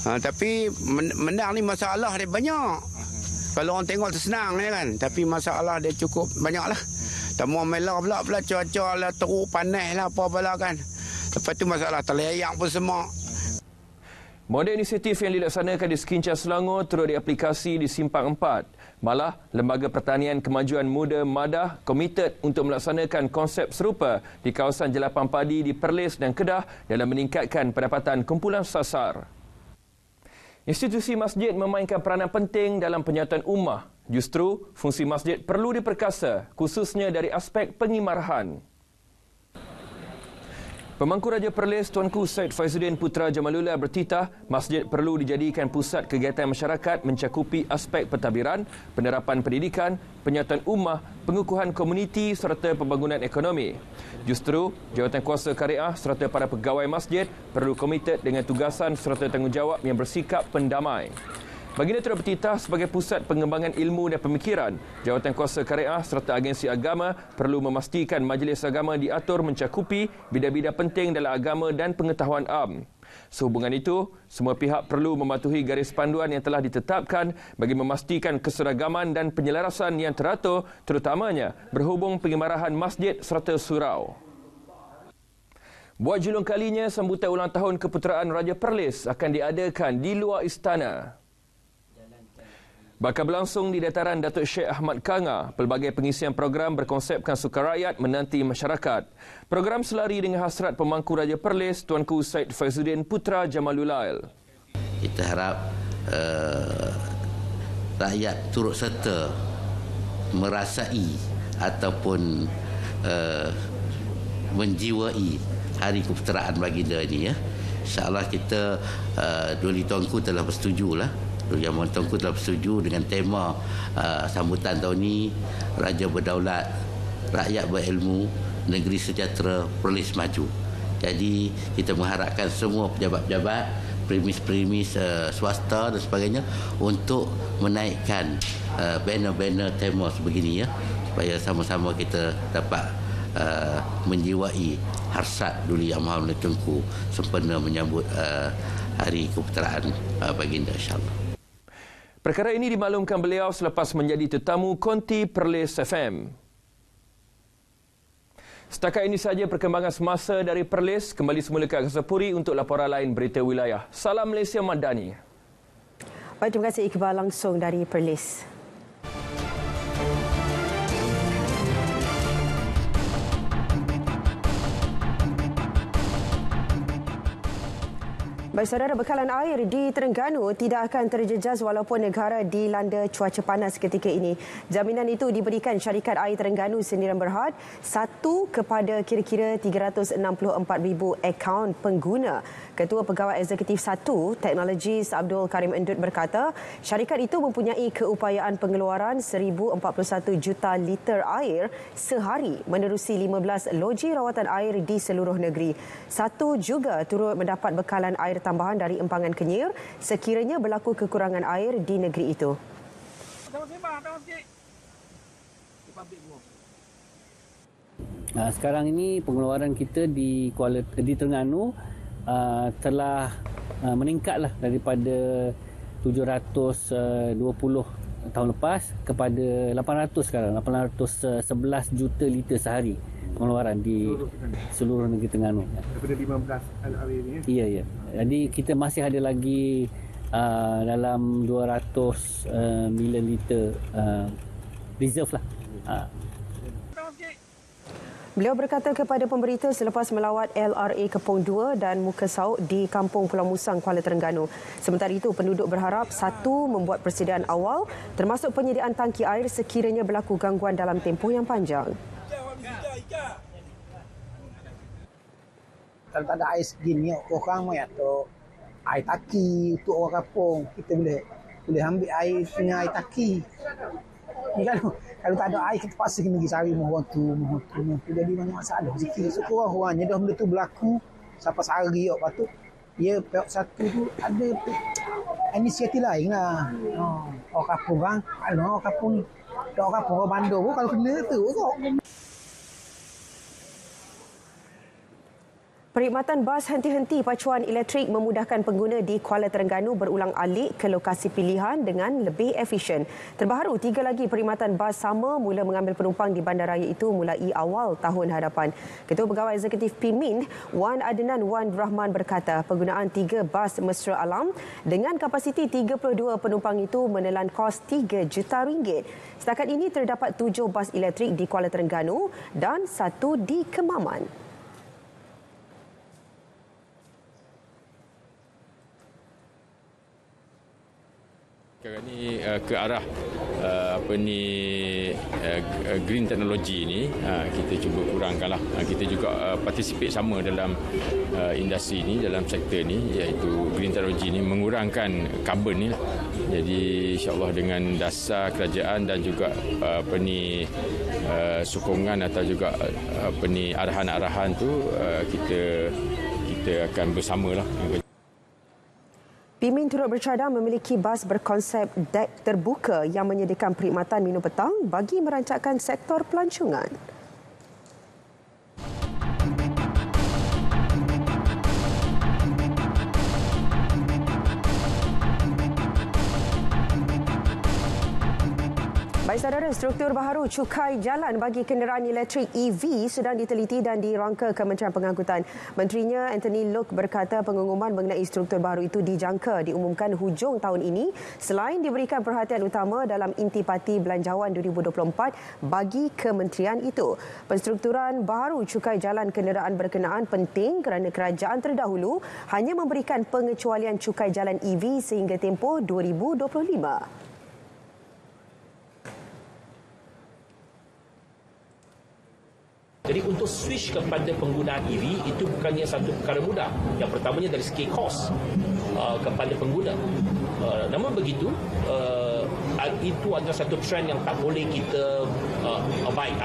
Speaker 24: Tapi menang ni masalah dia banyak. Kalau orang tengok tersenang ya kan. Tapi masalah dia cukup banyak lah. Tamu melah pula cuaca lah teruk panas lah apa pula kan. Lepas tu masalah terleyak pun semua.
Speaker 20: Model inisiatif yang dilaksanakan di Sekincah Selangor terus diaplikasi di Simpang 4. Malah, Lembaga Pertanian Kemajuan Muda Madah komited untuk melaksanakan konsep serupa di kawasan jelapan padi di Perlis dan Kedah dalam meningkatkan pendapatan kumpulan sasar. Institusi masjid memainkan peranan penting dalam penyatuan ummah. Justru, fungsi masjid perlu diperkasa, khususnya dari aspek pengimarahan. Pemangku Raja Perlis Tuanku Syed Faizuddin Putra Jamalullah bertitah masjid perlu dijadikan pusat kegiatan masyarakat mencakupi aspek pentadbiran, penerapan pendidikan, penyatuan ummah, pengukuhan komuniti serta pembangunan ekonomi. Justru, Jawatankuasa Syariah serta para pegawai masjid perlu komited dengan tugasan serta tanggungjawab yang bersikap pendamai. Baginda turut bertitah sebagai pusat pengembangan ilmu dan pemikiran, Jawatankuasa Syariah serta agensi agama perlu memastikan majlis agama diatur mencakupi bidang-bidang penting dalam agama dan pengetahuan am. Sehubungan itu, semua pihak perlu mematuhi garis panduan yang telah ditetapkan bagi memastikan keseragaman dan penyelarasan yang teratur, terutamanya berhubung pengimarahan masjid serta surau. Buat julung kalinya, sambutan ulang tahun keputeraan Raja Perlis akan diadakan di luar istana. Bakal berlangsung di dataran Datuk Sheikh Ahmad Kanga, pelbagai pengisian program berkonsepkan sukarakyat menanti masyarakat. Program selari dengan hasrat pemangku Raja Perlis Tuanku Syed Faizuddin Putra Jamalullah.
Speaker 2: Kita harap rakyat turut serta merasai ataupun menjiwai hari keputeraan baginda ini. Ya. InsyaAllah kita Duli Tuanku telah bersetujulah. Yang Mohon Tuanku telah bersetuju dengan tema sambutan tahun ini, Raja Berdaulat, Rakyat Berilmu, Negeri Sejahtera, Perlis Maju. Jadi kita mengharapkan semua pejabat-pejabat, premis-premis swasta dan sebagainya untuk menaikkan banner-banner tema sebegini, ya, supaya sama-sama kita dapat menjiwai harsat Duli Yang Maha Mulia Tuanku sempena menyambut hari keputeraan baginda, insyaAllah.
Speaker 20: Perkara ini dimaklumkan beliau selepas menjadi tetamu Konti Perlis FM. Setakat ini sahaja perkembangan semasa dari Perlis. Kembali semula ke Angkasa Puri untuk laporan lain berita wilayah. Salam Malaysia Madani.
Speaker 1: Baik, terima kasih Iqbal langsung dari Perlis. Baik, saudara, bekalan air di Terengganu tidak akan terjejas walaupun negara dilanda cuaca panas ketika ini. Jaminan itu diberikan syarikat air Terengganu Sendirian Berhad 1 kepada kira-kira 364,000 akaun pengguna. Ketua Pegawai Eksekutif 1 Teknologis Abdul Karim Endut berkata, syarikat itu mempunyai keupayaan pengeluaran 1,041 juta liter air sehari menerusi 15 loji rawatan air di seluruh negeri. 1 juga turut mendapat bekalan air tambahan dari Empangan Kenyir sekiranya berlaku kekurangan air di negeri itu.
Speaker 21: Sekarang ini pengeluaran kita di Terengganu telah meningkatlah daripada 720 tahun lepas kepada 800 sekarang, 811 juta liter sehari pengeluaran di seluruh negeri Terengganu.
Speaker 3: Daripada 15 LRA ni?
Speaker 21: Ya, ya. Jadi kita masih ada lagi dalam 200 million liter reserve lah.
Speaker 1: Beliau berkata kepada pemberita selepas melawat LRA Kepong 2 dan Muka Sauk di Kampung Pulau Musang, Kuala Terengganu. Sementara itu, penduduk berharap 1 membuat persediaan awal termasuk penyediaan tangki air sekiranya berlaku gangguan dalam tempoh yang panjang.
Speaker 4: Kalau tak ada air segini, orang mai atau air taki untuk orang kampung, kita boleh ambil air punya air taki. Ni kalau tak ada air, kita paksa kena pergi cari mohon tu. Jadi banyak masalah sikit. So kurang-kurangnya dah benda tu berlaku sampai sehari patut. Ya, pihak satu tu ada inisiatif lain lah. Orang kampung kan, orang kampung ni. Orang kampung, orang bandar pun kalau kena tu kok.
Speaker 1: Perkhidmatan bas henti-henti pacuan elektrik memudahkan pengguna di Kuala Terengganu berulang alik ke lokasi pilihan dengan lebih efisien. Terbaru, 3 lagi perkhidmatan bas sama mula mengambil penumpang di bandaraya itu mulai awal tahun hadapan. Ketua Pegawai Eksekutif PIMIN, Wan Adnan Wan Rahman berkata penggunaan 3 bas mesra alam dengan kapasiti 32 penumpang itu menelan kos RM3 juta. Setakat ini terdapat 7 bas elektrik di Kuala Terengganu dan 1 di Kemaman.
Speaker 5: Sekarang ini ke arah green technology ni kita cuba kurangkanlah. Kita juga participate sama dalam industri ni, dalam sektor ni, iaitu green technology ni mengurangkan karbon ni. Jadi insya-Allah dengan dasar kerajaan dan juga sokongan atau juga arahan-arahan tu kita akan bersamalah.
Speaker 1: Pimin turut bercadang memiliki bas berkonsep dek terbuka yang menyediakan perkhidmatan minum petang bagi merancangkan sektor pelancongan. Baik saudara, struktur baharu cukai jalan bagi kenderaan elektrik EV sedang diteliti dan dirangka Kementerian Pengangkutan. Menterinya Anthony Loke berkata pengumuman mengenai struktur baharu itu dijangka diumumkan hujung tahun ini selain diberikan perhatian utama dalam Intipati Belanjawan 2024 bagi kementerian itu. Penstrukturan baharu cukai jalan kenderaan berkenaan penting kerana kerajaan terdahulu hanya memberikan pengecualian cukai jalan EV sehingga tempoh 2025.
Speaker 6: Jadi untuk switch kepada penggunaan EV itu bukannya satu perkara mudah. Yang pertamanya dari segi kos kepada pengguna. Namun begitu, itu adalah satu trend yang tak boleh kita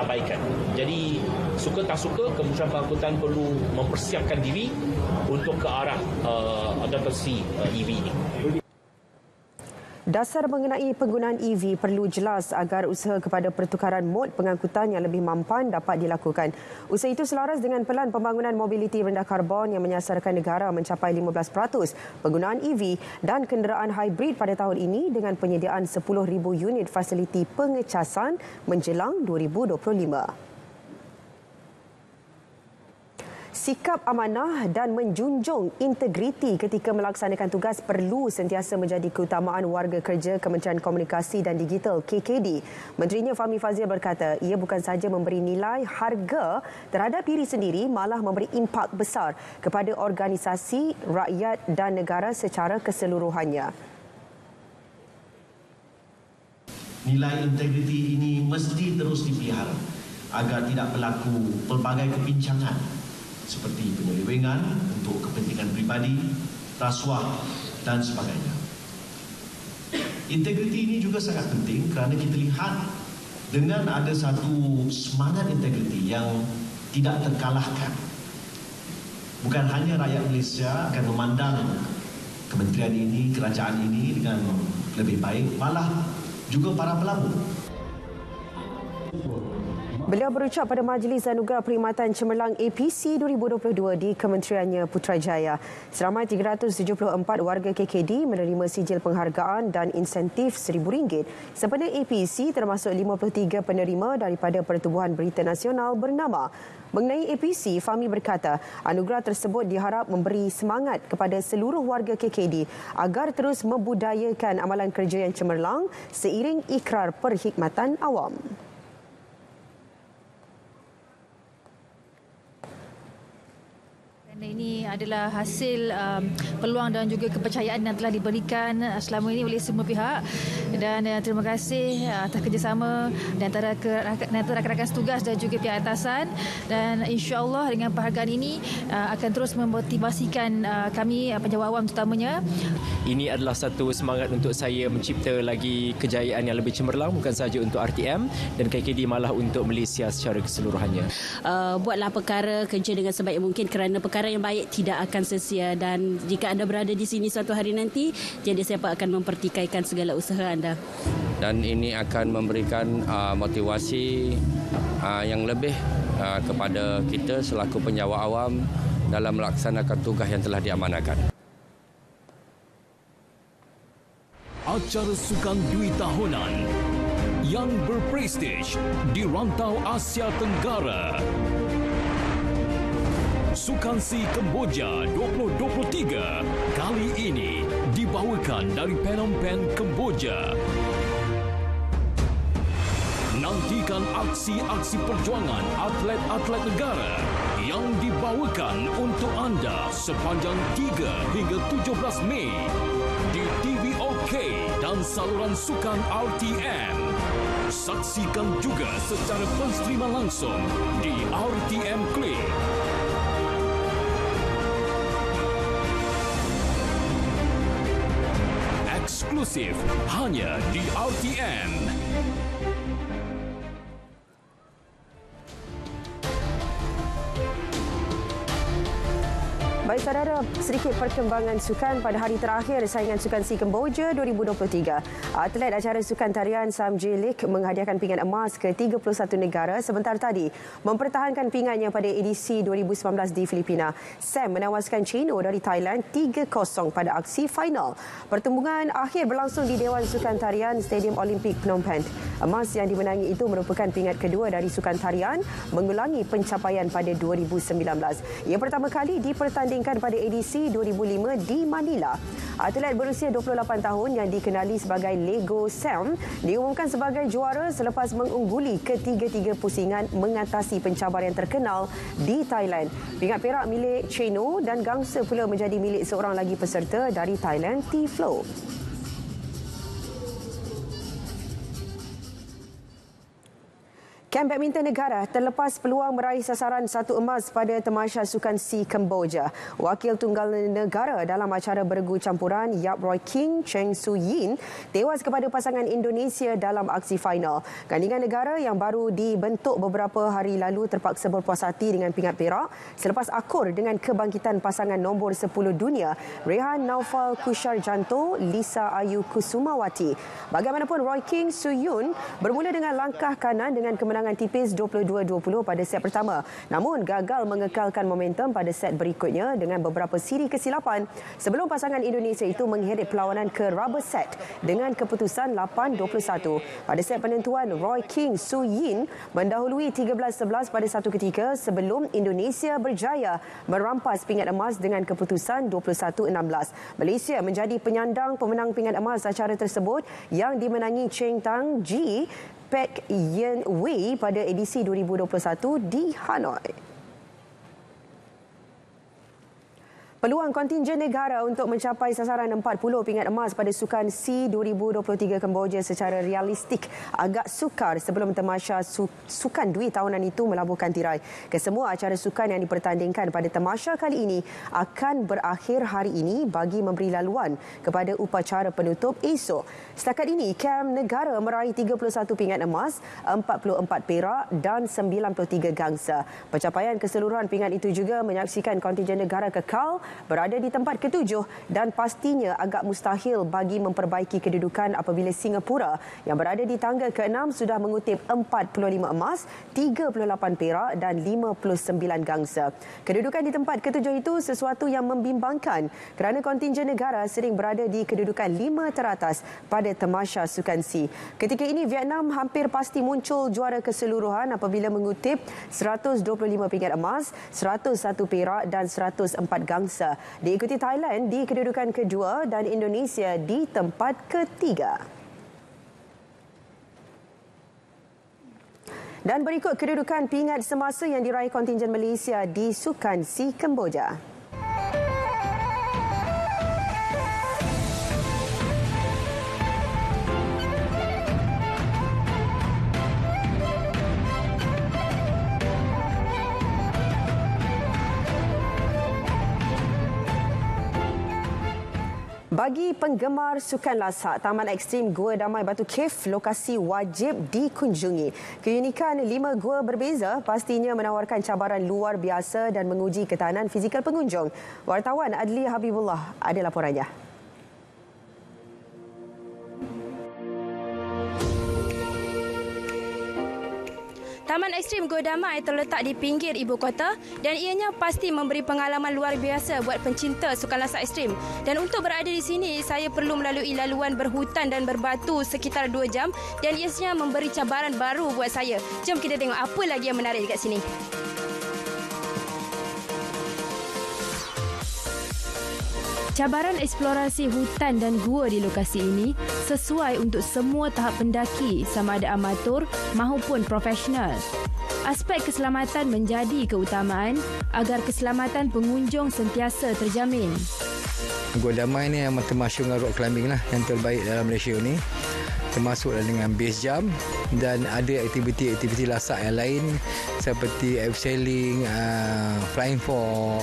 Speaker 6: abaikan. Jadi suka tak suka, Kementerian Pengangkutan perlu mempersiapkan diri untuk ke arah adopsi EV ini.
Speaker 1: Dasar mengenai penggunaan EV perlu jelas agar usaha kepada pertukaran mod pengangkutan yang lebih mampan dapat dilakukan. Usaha itu selaras dengan pelan pembangunan mobiliti rendah karbon yang menyasarkan negara mencapai 15% penggunaan EV dan kenderaan hybrid pada tahun ini dengan penyediaan 10,000 unit fasiliti pengecasan menjelang 2025. Sikap amanah dan menjunjung integriti ketika melaksanakan tugas perlu sentiasa menjadi keutamaan warga kerja Kementerian Komunikasi dan Digital KKD. Menterinya Fahmi Fadzil berkata ia bukan sahaja memberi nilai harga terhadap diri sendiri, malah memberi impak besar kepada organisasi, rakyat dan negara secara keseluruhannya.
Speaker 7: Nilai integriti ini mesti terus dipelihara agar tidak berlaku pelbagai kepincangan seperti penyelewengan untuk kepentingan pribadi, rasuah dan sebagainya. Integriti ini juga sangat penting kerana kita lihat dengan ada satu semangat integriti yang tidak terkalahkan. Bukan hanya rakyat Malaysia akan memandang kementerian ini, kerajaan ini dengan lebih baik, malah juga para pelabur.
Speaker 1: Beliau berucap pada Majlis Anugerah Perkhidmatan Cemerlang APC 2022 di Kementeriannya Putrajaya. Seramai 374 warga KKD menerima sijil penghargaan dan insentif RM1,000. Sempena APC termasuk 53 penerima daripada Pertubuhan Berita Nasional bernama. Mengenai APC, Fahmi berkata anugerah tersebut diharap memberi semangat kepada seluruh warga KKD agar terus membudayakan amalan kerja yang cemerlang seiring ikrar perkhidmatan awam.
Speaker 8: Ini adalah hasil peluang dan juga kepercayaan yang telah diberikan selama ini oleh semua pihak, dan terima kasih atas kerjasama di antara rakan-rakan setugas dan juga pihak atasan, dan insya-Allah dengan penghargaan ini akan terus memotivasikan kami penjawat awam terutamanya.
Speaker 25: Ini adalah satu semangat untuk saya mencipta lagi kejayaan yang lebih cemerlang, bukan sahaja untuk RTM dan KKD, malah untuk Malaysia secara keseluruhannya.
Speaker 26: Buatlah perkara, kerja dengan sebaik mungkin kerana perkara yang baik tidak akan sia-sia, dan jika anda berada di sini suatu hari nanti, tiada siapa akan mempertikaikan segala usaha anda.
Speaker 27: Dan ini akan memberikan motivasi yang lebih kepada kita selaku penjawat awam dalam melaksanakan tugas yang telah diamanahkan.
Speaker 28: Acara sukan dui tahunan yang berprestij di rantau Asia Tenggara. Sukan SEA Kemboja 2023 kali ini dibawakan dari Phnom Penh, Kemboja. Nantikan aksi-aksi perjuangan atlet-atlet negara yang dibawakan untuk anda sepanjang 3 hingga 17 Mei di TV OK dan saluran sukan RTM. Saksikan juga secara penstreaman langsung di RTM Klik. Eksklusif hanya di RTM.
Speaker 1: Baik saudara, sedikit perkembangan sukan pada hari terakhir saingan Sukan SEA Kemboja 2023. Atlet acara sukan tarian Sam J. Lik menghadiahkan pingat emas ke 31 negara sebentar tadi mempertahankan pingatnya pada edisi 2019 di Filipina. Sam menewaskan Chino dari Thailand 3-0 pada aksi final. Pertembungan akhir berlangsung di Dewan Sukan Tarian Stadium Olimpik Phnom Penh. Emas yang dimenangi itu merupakan pingat kedua dari sukan tarian mengulangi pencapaian pada 2019. Ia pertama kali dipertandingkan pada edisi 2005 di Manila. Atlet berusia 28 tahun yang dikenali sebagai Lego Sam diumumkan sebagai juara selepas mengungguli ketiga-tiga pusingan mengatasi pencabaran terkenal di Thailand. Pingat perak milik Chino dan gangsa pula menjadi milik seorang lagi peserta dari Thailand, T. Flo. Kem badminton negara terlepas peluang meraih sasaran 1 emas pada Tamasya Sukan SEA Kemboja. Wakil tunggal negara dalam acara bergu campuran Yap Roy King Cheng Su Yin tewas kepada pasangan Indonesia dalam aksi final. Gandingan negara yang baru dibentuk beberapa hari lalu terpaksa berpuas hati dengan pingat perak selepas akur dengan kebangkitan pasangan nombor 10 dunia Rehan Naufal Kusharjanto, Lisa Ayu Kusumawati. Bagaimanapun Roy King Su Yun bermula dengan langkah kanan dengan kemenangan tipis 22-20 pada set pertama. Namun gagal mengekalkan momentum pada set berikutnya dengan beberapa siri kesilapan sebelum pasangan Indonesia itu mengheret perlawanan ke rubber set dengan keputusan 8-21. Pada set penentuan, Roy King Su Yin mendahului 13-11 pada satu ketika sebelum Indonesia berjaya merampas pingat emas dengan keputusan 21-16. Malaysia menjadi penyandang pemenang pingat emas acara tersebut yang dimenangi Cheng Tang Ji Pek Yen Wei pada edisi 2021 di Hanoi. Peluang kontingen negara untuk mencapai sasaran 40 pingat emas pada Sukan SEA 2023 Kemboja secara realistik agak sukar sebelum Tamasya Sukan Dwi tahunan itu melabuhkan tirai. Kesemua acara sukan yang dipertandingkan pada Tamasya kali ini akan berakhir hari ini bagi memberi laluan kepada upacara penutup esok. Setakat ini, kem negara meraih 31 pingat emas, 44 perak dan 93 gangsa. Pencapaian keseluruhan pingat itu juga menyaksikan kontingen negara kekal berada di tempat ketujuh dan pastinya agak mustahil bagi memperbaiki kedudukan apabila Singapura yang berada di tangga ke-6 sudah mengutip 45 emas, 38 perak dan 59 gangsa. Kedudukan di tempat ketujuh itu sesuatu yang membimbangkan kerana kontingen negara sering berada di kedudukan 5 teratas pada Tamasya Sukan SEA. Ketika ini Vietnam hampir pasti muncul juara keseluruhan apabila mengutip 125 pingat emas, 101 perak dan 104 gangsa. Diikuti Thailand di kedudukan kedua dan Indonesia di tempat ketiga. Dan berikut kedudukan pingat semasa yang diraih kontingen Malaysia di Sukan SEA Kemboja. Bagi penggemar sukan lasak, Taman Ekstrim Gua Damai Batu Cave lokasi wajib dikunjungi. Keunikan 5 gua berbeza pastinya menawarkan cabaran luar biasa dan menguji ketahanan fizikal pengunjung. Wartawan Adli Habibullah ada laporannya.
Speaker 9: Taman Ekstrim Gua Damai terletak di pinggir ibu kota dan ianya pasti memberi pengalaman luar biasa buat pencinta sukan lasak ekstrim. Dan untuk berada di sini, saya perlu melalui laluan berhutan dan berbatu sekitar 2 jam dan ianya memberi cabaran baru buat saya. Jom kita tengok apa lagi yang menarik dekat sini. Cabaran eksplorasi hutan dan gua di lokasi ini sesuai untuk semua tahap pendaki sama ada amatur maupun profesional. Aspek keselamatan menjadi keutamaan agar keselamatan pengunjung sentiasa terjamin.
Speaker 10: Gua Damai ni yang termasuk dengan rock climbing lah yang terbaik dalam Malaysia ni. termasuklah dengan base jump dan ada aktiviti-aktiviti lasak yang lain seperti abseiling, flying fall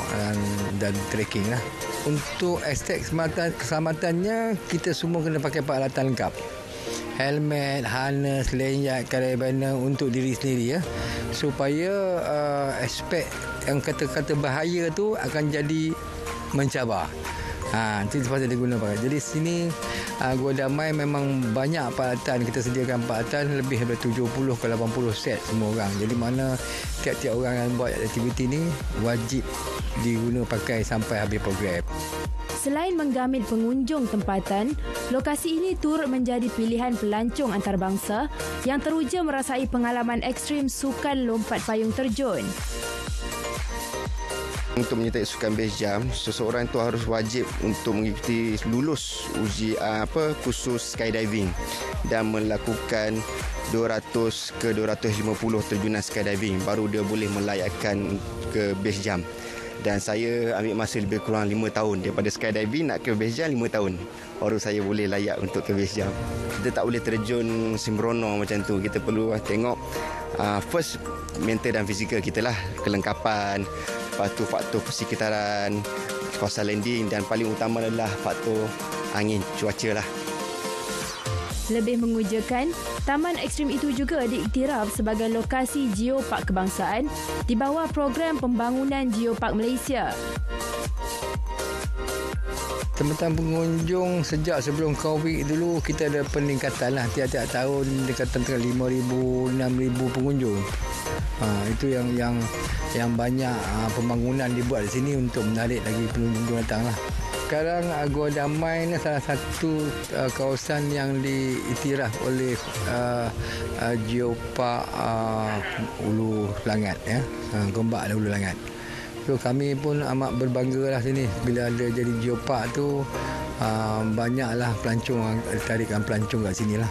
Speaker 10: dan trekking lah. Untuk aspek keselamatannya, kita semua kena pakai peralatan lengkap. Helmet, harness, lanyard, karabiner untuk diri sendiri ya. Supaya aspek yang kata-kata bahaya tu akan jadi mencabar. Itu sepatutnya diguna pakai. Jadi sini Gua Damai memang banyak peralatan. Kita sediakan peralatan lebih daripada 70 ke 80 set semua orang. Jadi mana tiap-tiap orang yang buat aktiviti ni wajib diguna pakai sampai habis program.
Speaker 9: Selain menggamit pengunjung tempatan, lokasi ini turut menjadi pilihan pelancong antarabangsa yang teruja merasai pengalaman ekstrim sukan lompat payung terjun.
Speaker 11: Untuk menyertai sukan base jump, seseorang itu harus wajib untuk mengikuti lulus uji kursus skydiving dan melakukan 200 ke 250 terjunan skydiving baru dia boleh melayakkan ke base jump. Dan saya ambil masa lebih kurang 5 tahun daripada skydiving nak ke base jump 5 tahun baru saya boleh layak untuk ke base jump. Kita tak boleh terjun sembrono macam tu. Kita perlu tengok first mental dan fizikal kita lah, kelengkapan, lepas tu faktor persekitaran, kawasan landing dan paling utama adalah faktor angin, cuaca lah.
Speaker 9: Lebih mengujakan, taman ekstrim itu juga diiktiraf sebagai lokasi geopark kebangsaan di bawah program pembangunan Geopark Malaysia.
Speaker 10: Teman-teman pengunjung sejak sebelum COVID dulu kita ada peningkatan lah. Tiap-tiap tahun dekatan 5,000, 6,000 pengunjung. Itu yang banyak pembangunan dibuat di sini untuk menarik lagi pengunjung datang lah. Sekarang Gua Damai ni salah satu kawasan yang diiktiraf oleh Geopark Ulu Langat ya. Gombak Ulu Langat. So kami pun amat berbangga lah sini bila ada jadi geopark tu, banyaklah pelancong, tarikan pelancong kat sini lah.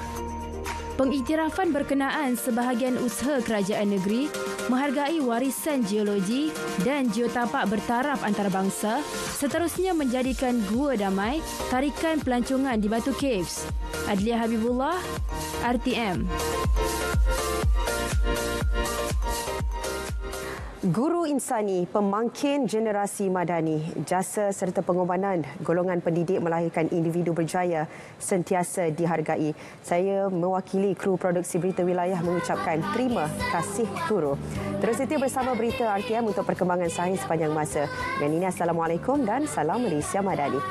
Speaker 9: Pengiktirafan berkenaan sebahagian usaha kerajaan negeri menghargai warisan geologi dan geotapak bertaraf antarabangsa, seterusnya menjadikan Gua Damai tarikan pelancongan di Batu Caves. Adlia Habibullah, RTM.
Speaker 1: Guru insani, pemangkin generasi madani, jasa serta pengorbanan golongan pendidik melahirkan individu berjaya sentiasa dihargai. Saya mewakili kru produksi Berita Wilayah mengucapkan terima kasih guru. Terus setia bersama Berita RTM untuk perkembangan sahih sepanjang masa. Dan ini Assalamualaikum dan salam Malaysia Madani.